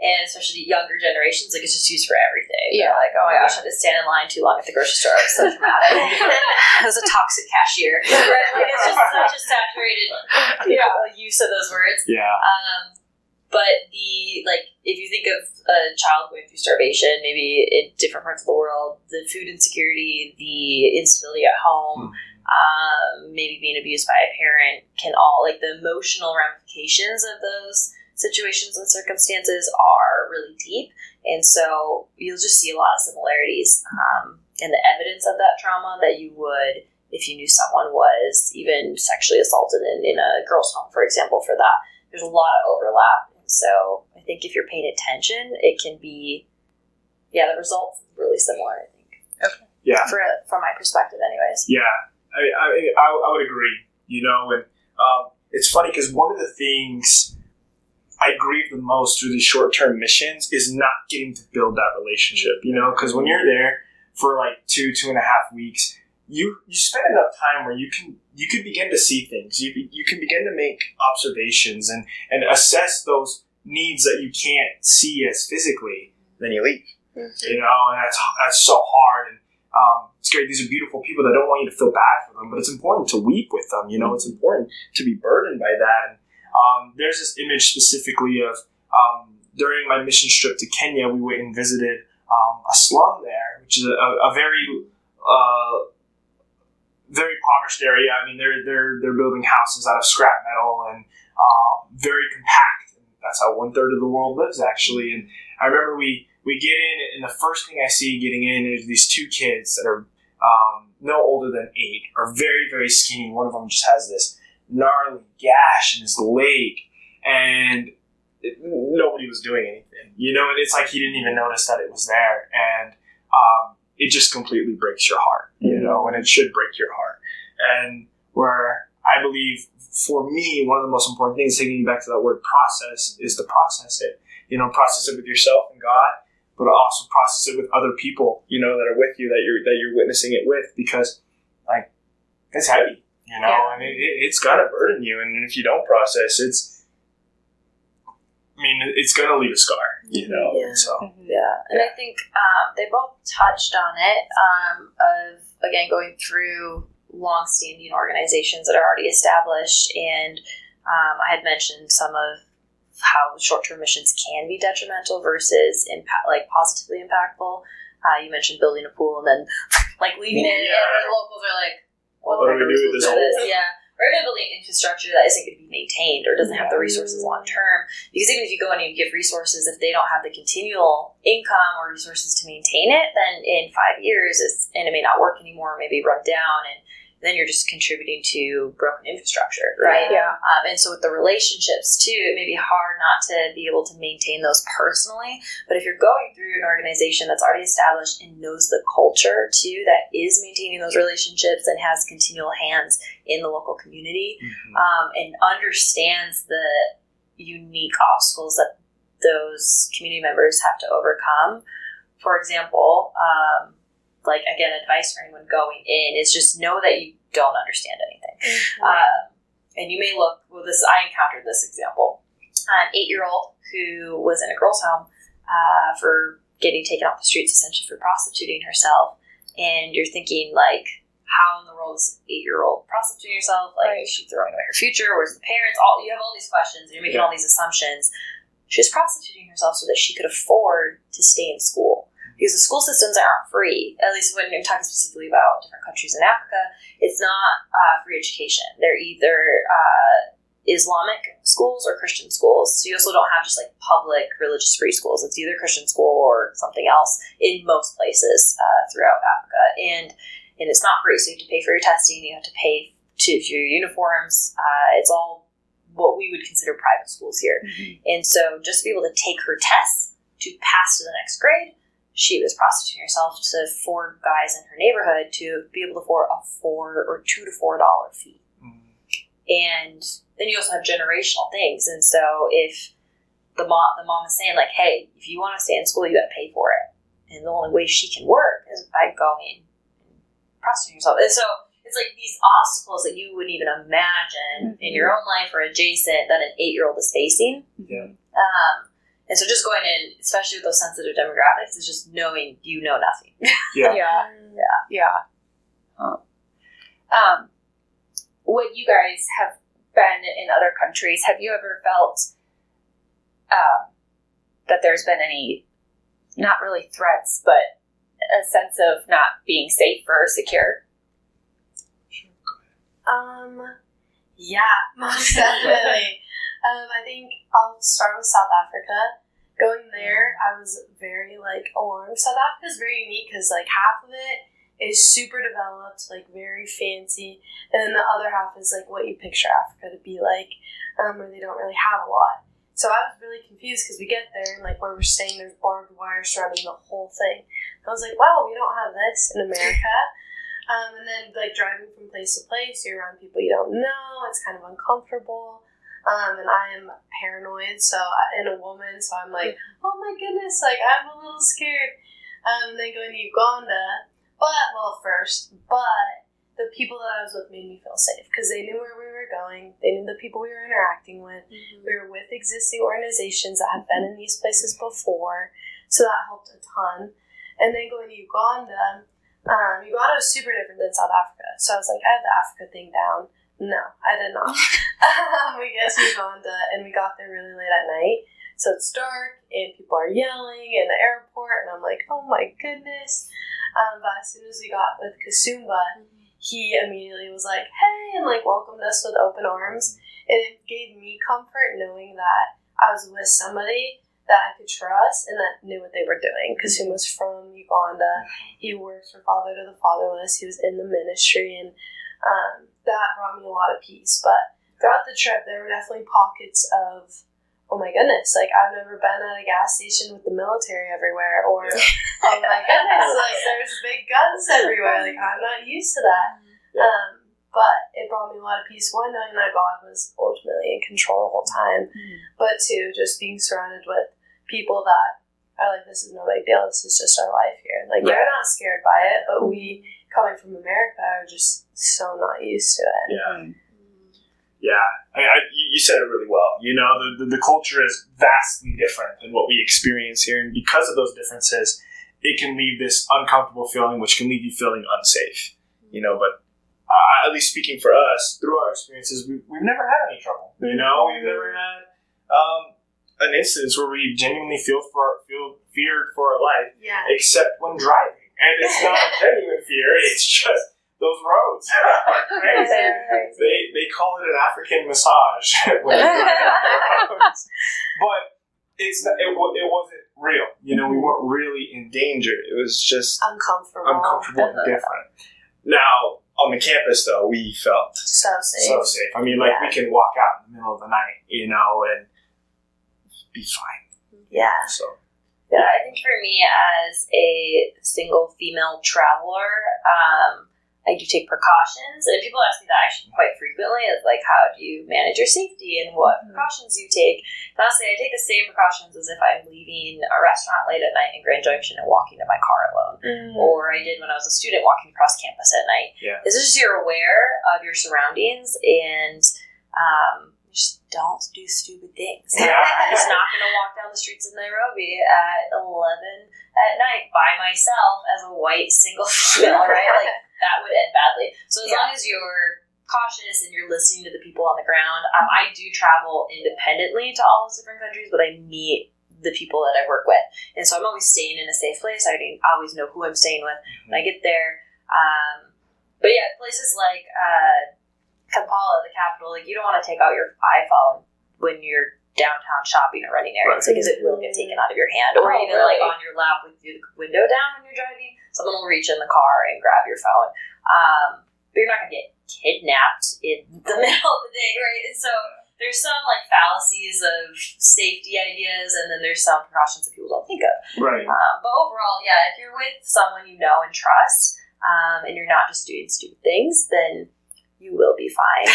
and especially younger generations, like it's just used for everything. Yeah. They're like, oh my gosh, I had to stand in line too long at the grocery store. It was so traumatic. I was a toxic cashier. Right? Like it's just such a saturated use of those words. Yeah. But if you think of a child going through starvation, maybe in different parts of the world, the food insecurity, the instability at home, maybe being abused by a parent, can all, like the emotional ramifications of those situations and circumstances are really deep. And so you'll just see a lot of similarities in the evidence of that trauma that you would if you knew someone was even sexually assaulted in a girl's home, for example, for that. There's a lot of overlap. And so I think if you're paying attention, it can be, the results really similar, I think. Okay. Yeah. From my perspective anyways. Yeah. I would agree, and it's funny because one of the things I grieve the most through these short-term missions is not getting to build that relationship, because when you're there for like 2.5 weeks, you spend enough time where you can begin to see things. You can begin to make observations and assess those needs that you can't see as physically. Then you leave, and that's so hard. And it's great. These are beautiful people that don't want you to feel bad for them, but it's important to weep with them. It's important to be burdened by that. And there's this image specifically of during my mission trip to Kenya, we went and visited a slum there, which is a very very impoverished area. I mean, they're building houses out of scrap metal and very compact. And that's how 1/3 of the world lives, actually. And I remember we get in, and the first thing I see getting in is these two kids that are no older than 8, are very, very skinny. One of them just has this gnarly gash in his leg, and nobody was doing anything, and it's like he didn't even notice that it was there. And it just completely breaks your heart, and it should break your heart. And where I believe, for me, one of the most important things, taking you back to that word process, is to process it. Process it with yourself and God, but also process it with other people, that are with you, that you're witnessing it with, because like it's heavy, and it's gonna burden you. And if you don't process, it's gonna leave a scar, Yeah. So and I think they both touched on it, of again going through long-standing organizations that are already established, and I had mentioned some of how short-term missions can be detrimental versus positively impactful. You mentioned building a pool and then leaving it, and the locals are like, "What do we do with this?" Yeah. Or even building infrastructure that isn't going to be maintained or doesn't have the resources long term. Because even if you go in and you give resources, if they don't have the continual income or resources to maintain it, then in 5 years, it may not work anymore, maybe run down, and then you're just contributing to broken infrastructure, right? Yeah. And so with the relationships too, it may be hard not to be able to maintain those personally. But if you're going through an organization that's already established and knows the culture too, that is maintaining those relationships and has continual hands in the local community, and understands the unique obstacles that those community members have to overcome. For example, again, advice for anyone going in is just know that you don't understand anything. And you may look, I encountered this example. An 8-year-old who was in a girl's home for getting taken off the streets, essentially for prostituting herself. And you're thinking, how in the world is an 8-year-old prostituting herself? Is she throwing away her future? Where's the parents? You have all these questions, and you're making all these assumptions. She was prostituting herself so that she could afford to stay in school. because the school systems aren't free. At least when you're talking specifically about different countries in Africa, it's not free education. They're either Islamic schools or Christian schools. So you also don't have just like public religious free schools. It's either Christian school or something else in most places throughout Africa. And it's not free, so you have to pay for your testing. You have to pay for your uniforms. It's all what we would consider private schools here. Mm-hmm. And so just to be able to take her tests to pass to the next grade, she was prostituting herself to 4 guys in her neighborhood to be able to afford a $2 to $4 fee. Mm-hmm. And then you also have generational things. And so if the mom is saying, like, hey, if you want to stay in school, you got to pay for it. And the only way she can work is by going and prostituting herself. And so it's like these obstacles that you wouldn't even imagine in your own life or adjacent that an 8-year-old is facing. Yeah. And so just going in, especially with those sensitive demographics, is just knowing you know nothing. Yeah. When you guys have been in other countries, have you ever felt that there's been any, not really threats, but a sense of not being safe or secure? Yeah, most definitely. I think I'll start with South Africa. Going there, I was very, alarmed. South Africa is very unique because, half of it is super developed, very fancy, and then the other half is, what you picture Africa to be like, where they don't really have a lot. So I was really confused because we get there, and, where we're staying, there's barbed wire surrounding the whole thing. I was like, wow, we don't have this in America. And then, driving from place to place, you're around people you don't know. It's kind of uncomfortable. And I am paranoid, and a woman, so I'm like, oh my goodness, I'm a little scared. And then going to Uganda, but the people that I was with made me feel safe, because they knew where we were going, they knew the people we were interacting with, we were with existing organizations that had been in these places before, so that helped a ton. And then going to Uganda, Uganda was super different than South Africa, so I was like, I have the Africa thing down. No, I did not. We get to Uganda, and we got there really late at night, so it's dark, and people are yelling in the airport, and I'm like, oh my goodness. But as soon as we got with Kasumba, he immediately was like, hey, and welcomed us with open arms, and it gave me comfort knowing that I was with somebody that I could trust and that knew what they were doing. Kasumba's from Uganda. He works for Father to the Fatherless. He was in the ministry, and that brought me a lot of peace. But throughout the trip, there were definitely pockets of, oh my goodness, I've never been at a gas station with the military everywhere, or, oh my goodness, there's big guns everywhere. I'm not used to that. Yeah. But it brought me a lot of peace. One, knowing that God was ultimately in control the whole time. But two, just being surrounded with people that are like, this is no big deal. This is just our life here. They're not scared by it, but we, coming from America, are just so not used to it. Yeah. Yeah. You said it really well. The culture is vastly different than what we experience here. And because of those differences, it can leave this uncomfortable feeling, which can leave you feeling unsafe. But at least speaking for us, through our experiences, we've never had any trouble. We've never had an instance where we genuinely feel feared for our life, except when driving. And it's not a genuine fear, it's just those roads are crazy. They call it an African massage when you're driving the roads. But it wasn't real. We weren't really in danger. It was just uncomfortable and different. Now, on the campus, though, we felt so safe. I mean, we can walk out in the middle of the night, and be fine. Yeah. So. Yeah, I think for me, as a single female traveler, I do take precautions. And people ask me that actually quite frequently. It's how do you manage your safety and what precautions you take? And honestly, I take the same precautions as if I'm leaving a restaurant late at night in Grand Junction and walking to my car alone. Or I did when I was a student walking across campus at night. Yeah. It's just you're aware of your surroundings and just don't do stupid things. Yeah. I'm just not going to walk down the streets of Nairobi at 11 at night by myself as a white single female, right? That would end badly. So as long as you're cautious and you're listening to the people on the ground, I do travel independently to all those different countries, but I meet the people that I work with. And so I'm always staying in a safe place. I always know who I'm staying with when I get there. But yeah, places like Kampala, the capital, like you don't want to take out your iPhone when you're downtown shopping or running errands because it will get taken out of your hand, or even like on your lap with the window down when you're driving. Someone will reach in the car and grab your phone. But you're not going to get kidnapped in the middle of the day, right? And so there's some like fallacies of safety ideas, and then there's some precautions that people don't think of. Right. But overall, yeah, if you're with someone you know and trust, and you're not just doing stupid things, then you will be fine.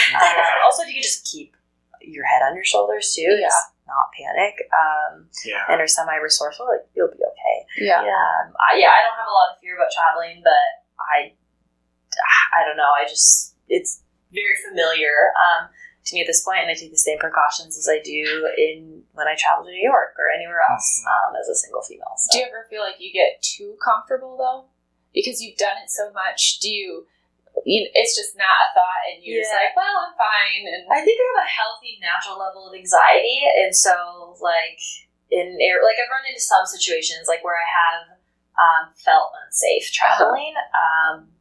Also, if you can just keep your head on your shoulders too, just not panic, and are semi-resourceful, like you'll be okay. Yeah. I don't have a lot of fear about traveling, but I don't know. It's very familiar to me at this point, and I take the same precautions as I do when I travel to New York or anywhere else as a single female. So. Do you ever feel like you get too comfortable though, because you've done it so much? It's just not a thought, and you're just like, well, I'm fine. And I think I have a healthy, natural level of anxiety, and so like I've run into some situations like where I have felt unsafe traveling,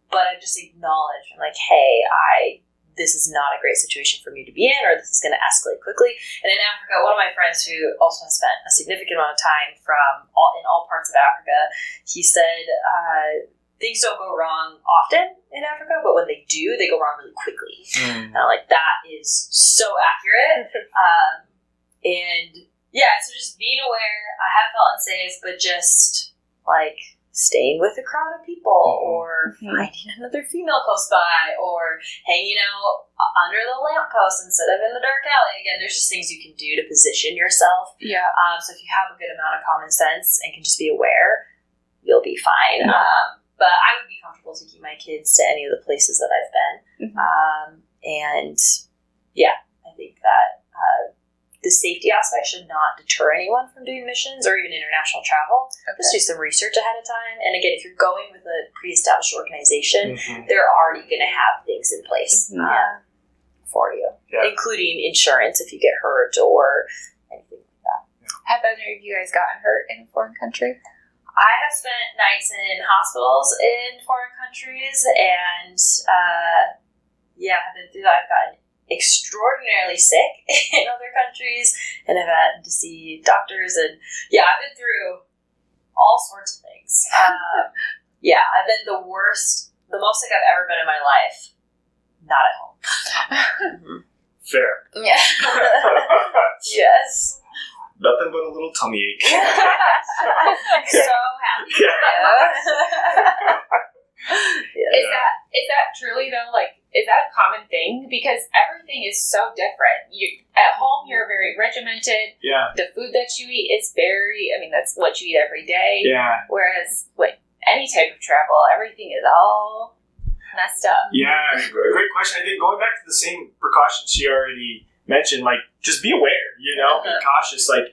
but I've just acknowledged, I'm like, hey, this is not a great situation for me to be in, or this is going to escalate quickly. And in Africa, one of my friends who also has spent a significant amount of time in all parts of Africa, he said things don't go wrong often in Africa, but when they do, they go wrong really quickly. And I'm like, that is so accurate. And yeah, so just being aware, I have felt unsafe, but just like staying with a crowd of people, or finding another female close by, or hanging out under the lamppost instead of in the dark alley. Again, there's just things you can do to position yourself. Yeah. So if you have a good amount of common sense and can just be aware, you'll be fine. But I would be comfortable taking my kids to any of the places that I've been. And yeah, I think that the safety aspect should not deter anyone from doing missions or even international travel. Just do some research ahead of time. And again, if you're going with a pre-established organization, they're already going to have things in place for you, including insurance if you get hurt or anything like that. Have any of you guys gotten hurt in a foreign country? I have spent nights in hospitals in foreign countries, and I've been through that. I've gotten extraordinarily sick in other countries, and I've had to see doctors, and I've been through all sorts of things. I've been the most sick I've ever been in my life, not at home. Fair. Yeah. Yes. Nothing but a little tummy ache. So happy. Is that truly though? Like, is that a common thing? Because everything is so different. At home, you're very regimented. Yeah. The food that you eat is that's what you eat every day. Yeah. Whereas with any type of travel, everything is all messed up. Yeah, great question. I think going back to the same precautions she already mentioned, like, just be aware, be cautious. Like,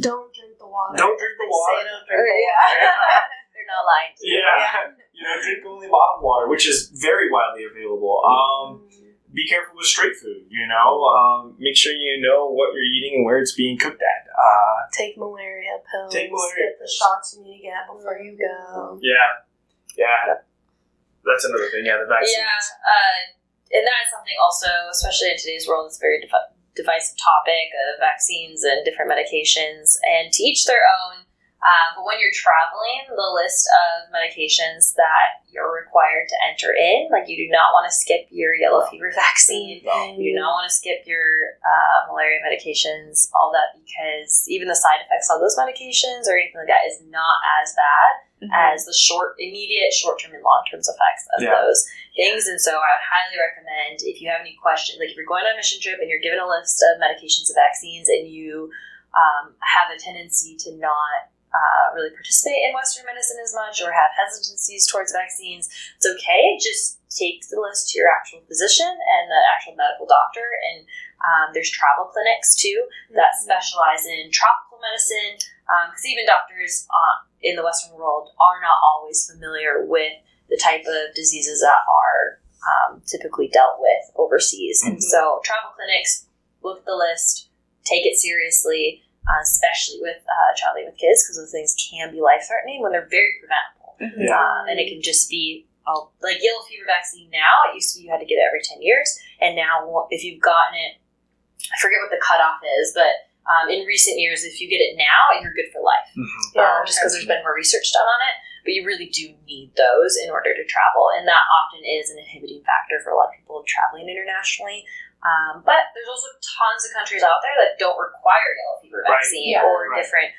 don't drink the water. Don't drink the water. Say don't drink the water. They're not lying to you. Drink only bottled water, which is very widely available. Be careful with street food, make sure you know what you're eating and where it's being cooked at. Take malaria pills. Get the shots you need to get before you go. Yeah. That's another thing, the vaccines. Yeah, and that's something also, especially in today's world, it's a very divisive topic of vaccines and different medications, and to each their own. But when you're traveling, the list of medications that you're required to enter in, like you do not want to skip your yellow fever vaccine, you do not want to skip your malaria medications, all that, because even the side effects of those medications or anything like that is not as bad as the immediate short-term and long-term effects of those things. And so I would highly recommend, if you have any questions, like if you're going on a mission trip and you're given a list of medications and vaccines and you have a tendency to not really participate in Western medicine as much or have hesitancies towards vaccines, it's okay. Just take the list to your actual physician and the actual medical doctor. And there's travel clinics too that specialize in tropical medicine, because even doctors in the Western world are not always familiar with the type of diseases that are typically dealt with overseas. And so travel clinics, look at the list, take it seriously. especially with traveling with kids, because those things can be life-threatening when they're very preventable. And it can just be, like yellow fever vaccine now, it used to be you had to get it every 10 years, and now if you've gotten it, I forget what the cutoff is, but in recent years, if you get it now, you're good for life. Just because there's been more research done on it. But you really do need those in order to travel, and that often is an inhibiting factor for a lot of people traveling internationally. But there's also tons of countries out there that don't require yellow fever vaccine or different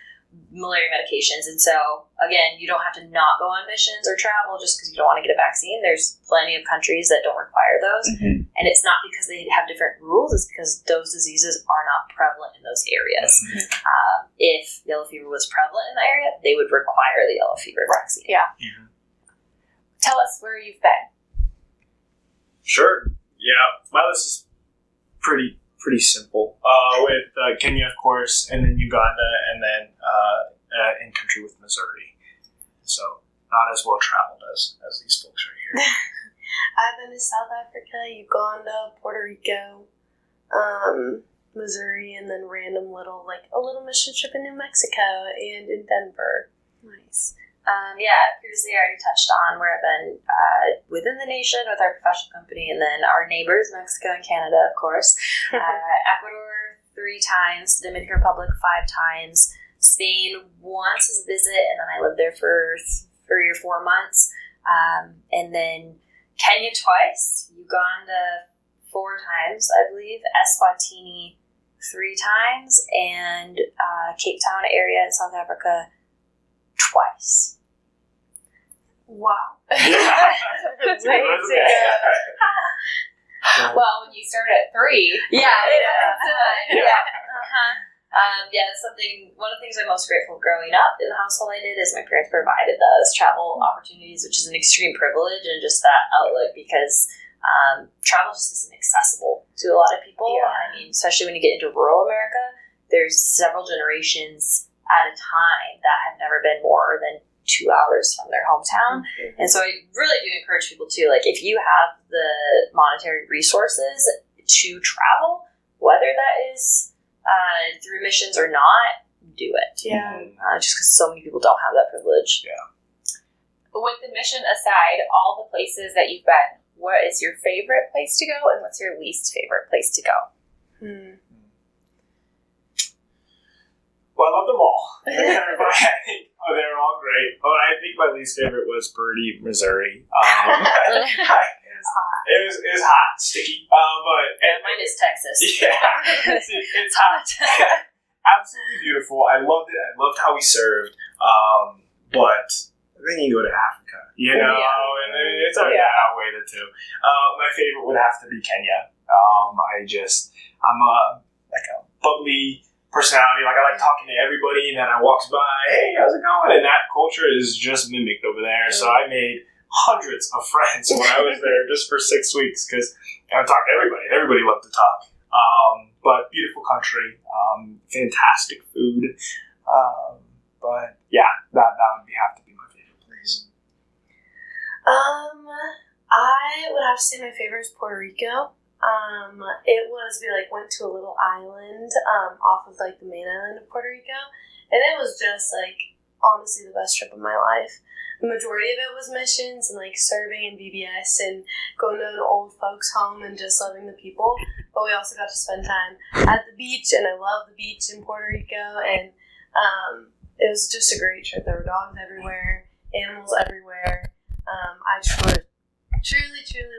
malaria medications. And so, again, you don't have to not go on missions or travel just because you don't want to get a vaccine. There's plenty of countries that don't require those. And it's not because they have different rules, it's because those diseases are not prevalent in those areas. If yellow fever was prevalent in the area, they would require the yellow fever vaccine. Tell us where you've been. Sure. Yeah, my list is pretty simple. With Kenya, of course, and then Uganda, and then in country with Missouri. So not as well traveled as these folks right here. I've been to South Africa, Uganda, Puerto Rico, Missouri, and then a little mission trip in New Mexico and in Denver. Nice. Previously I already touched on where I've been within the nation with our professional company, and then our neighbors, Mexico and Canada, of course. Ecuador 3 times, Dominican Republic 5 times, Spain once as a visit, and then I lived there for 3 or 4 months, and then Kenya twice, Uganda 4 times, I believe, Eswatini 3 times, and Cape Town area in South Africa twice. Wow. That's Way to go. Well, when you start at 3. One of the things I'm most grateful for growing up in the household I did is my parents provided those travel opportunities, which is an extreme privilege, and just that outlook, because travel just isn't accessible to a lot of people. I mean, especially when you get into rural America, there's several generations at a time that have never been more than 2 hours from their hometown. And so I really do encourage people to, like, if you have the monetary resources to travel, whether that is through missions or not, do it. Just because so many people don't have that privilege. With the mission aside, all the places that you've been, what is your favorite place to go, and what's your least favorite place to go? Well, I love them all. They're all great. I think my least favorite was Purdy, Missouri. It was hot, sticky. Mine is Texas. It's hot. Absolutely beautiful. I loved it. I loved how we served. But then you go to Africa, and it's already outweighed the two. My favorite would have to be Kenya. I'm a bubbly personality. Like, I like talking to everybody, and then I walks by, hey, how's it going? And that culture is just mimicked over there. So I made hundreds of friends when I was there just for 6 weeks, because I talked to everybody. Everybody loved to talk. But beautiful country, fantastic food. But yeah, that would have to be my favorite place. I would have to say my favorite is Puerto Rico. We went to a little island off of the main island of Puerto Rico, and it was just honestly the best trip of my life. The majority of it was missions and serving in BBS and going to an old folks home and just loving the people. But we also got to spend time at the beach, and I love the beach in Puerto Rico, and it was just a great trip. There were dogs everywhere, animals everywhere. I truly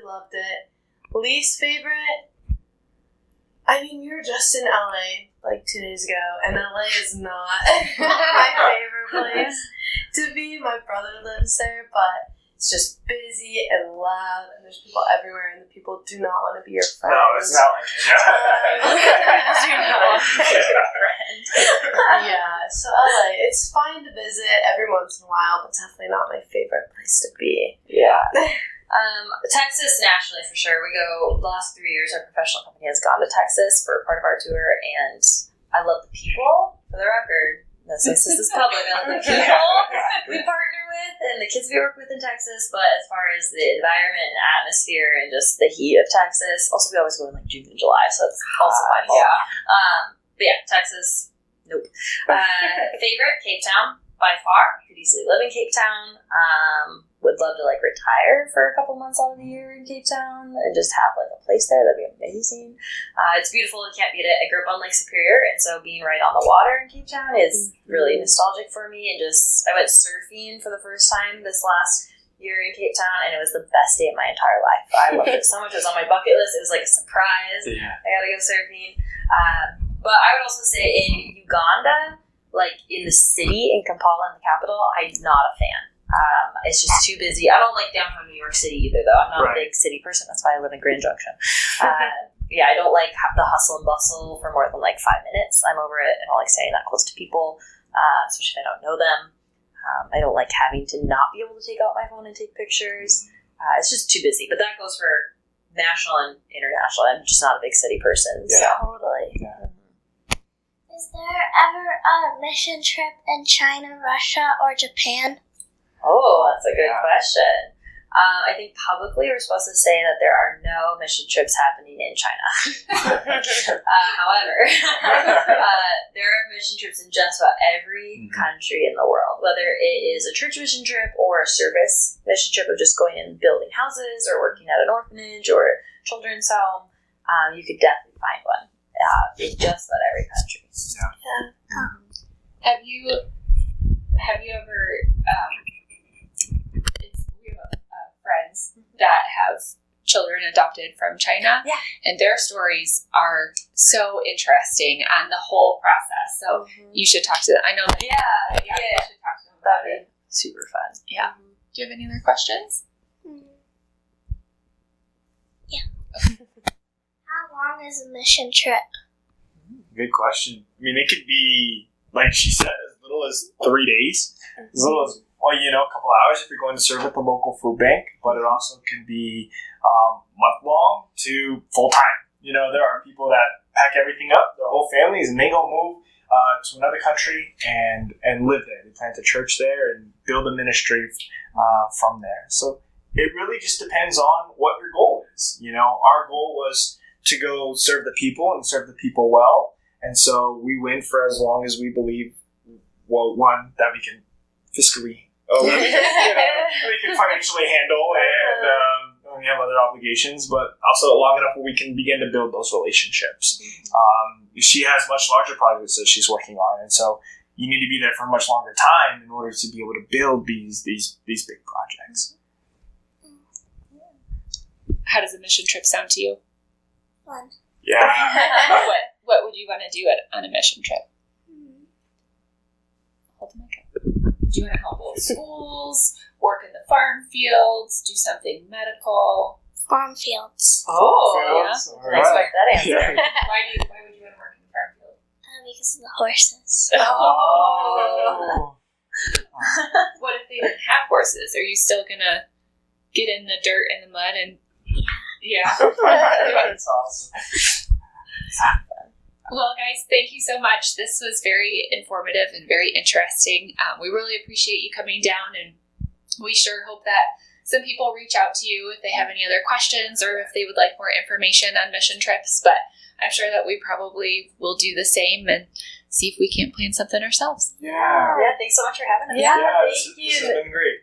loved it. Least favorite? I mean, we were just in LA 2 days ago, and LA is not my favorite place to be. My brother lives there, but it's just busy and loud, and there's people everywhere, and the people do not want to be your friends. No, it's not like do not want to be your friend. So LA, it's fine to visit every once in a while, but definitely not my favorite place to be. Texas nationally for sure. We go the last 3 years. Our professional company has gone to Texas for part of our tour, and I love the people. For the record, since this is public, I love the people we partner with and the kids we work with in Texas. But as far as the environment and atmosphere and just the heat of Texas, also we always go in June and July, so it's also fun. But yeah, Texas Nope. Favorite, Cape Town, by far. Could easily live in Cape Town. Would love to retire for a couple months out of the year in Cape Town and just have a place there. That'd be amazing. It's beautiful. You can't beat it. I grew up on Lake Superior, and so being right on the water in Cape Town is really nostalgic for me. And I went surfing for the first time this last year in Cape Town, and it was the best day of my entire life. I loved it so much. It was on my bucket list. It was like a surprise. Yeah. I gotta go surfing. But I would also say in Uganda, in the city, in Kampala, in the capital, I'm not a fan. It's just too busy. I don't like downtown New York City either, though. I'm not a big city person. That's why I live in Grand Junction. I don't like the hustle and bustle for more than 5 minutes. I'm over it. I don't like staying that close to people, especially if I don't know them. I don't like having to not be able to take out my phone and take pictures. It's just too busy. But that goes for national and international. I'm just not a big city person. Yeah. So. Totally. Yeah. Is there ever a mission trip in China, Russia, or Japan? Oh, that's a good question. I think publicly we're supposed to say that there are no mission trips happening in China. However, there are mission trips in just about every country in the world, whether it is a church mission trip or a service mission trip of just going and building houses or working at an orphanage or a children's home. You could definitely find one in just about every country. Have you ever we have friends that have children adopted from China, and their stories are so interesting and the whole process. So you should talk to them. I know that. Yeah. You should talk to them about That'd be super fun. Yeah. Do you have any other questions? Yeah. How long is a mission trip? Good question. I mean, it could be, like she said, as little as 3 days, as little as a couple hours if you're going to serve at the local food bank, but it also could be month-long to full-time. There are people that pack everything up, their whole families, and they go move to another country and live there. They plant a church there and build a ministry from there. So it really just depends on what your goal is. Our goal was to go serve the people and serve the people well, and so we went for as long as we believe, one, that we can fiscally we can financially handle, and we have other obligations, but also long enough where we can begin to build those relationships. She has much larger projects that she's working on, and so you need to be there for a much longer time in order to be able to build these big projects. How does a mission trip sound to you? Fun. Yeah. What would you want to do on a mission trip? Hold the mic up. Do you want to help with schools, work in the farm fields, do something medical? Farm fields. Oh, yeah. I expect that answer. Yeah. Why would you want to work in the farm field? Because of the horses. Oh. What if they didn't have horses? Are you still going to get in the dirt and the mud and... Yeah. That's awesome. Well, guys, thank you so much. This was very informative and very interesting. We really appreciate you coming down, and we sure hope that some people reach out to you if they have any other questions or if they would like more information on mission trips. But I'm sure that we probably will do the same and see if we can't plan something ourselves. Yeah. Thanks so much for having us. This has been great.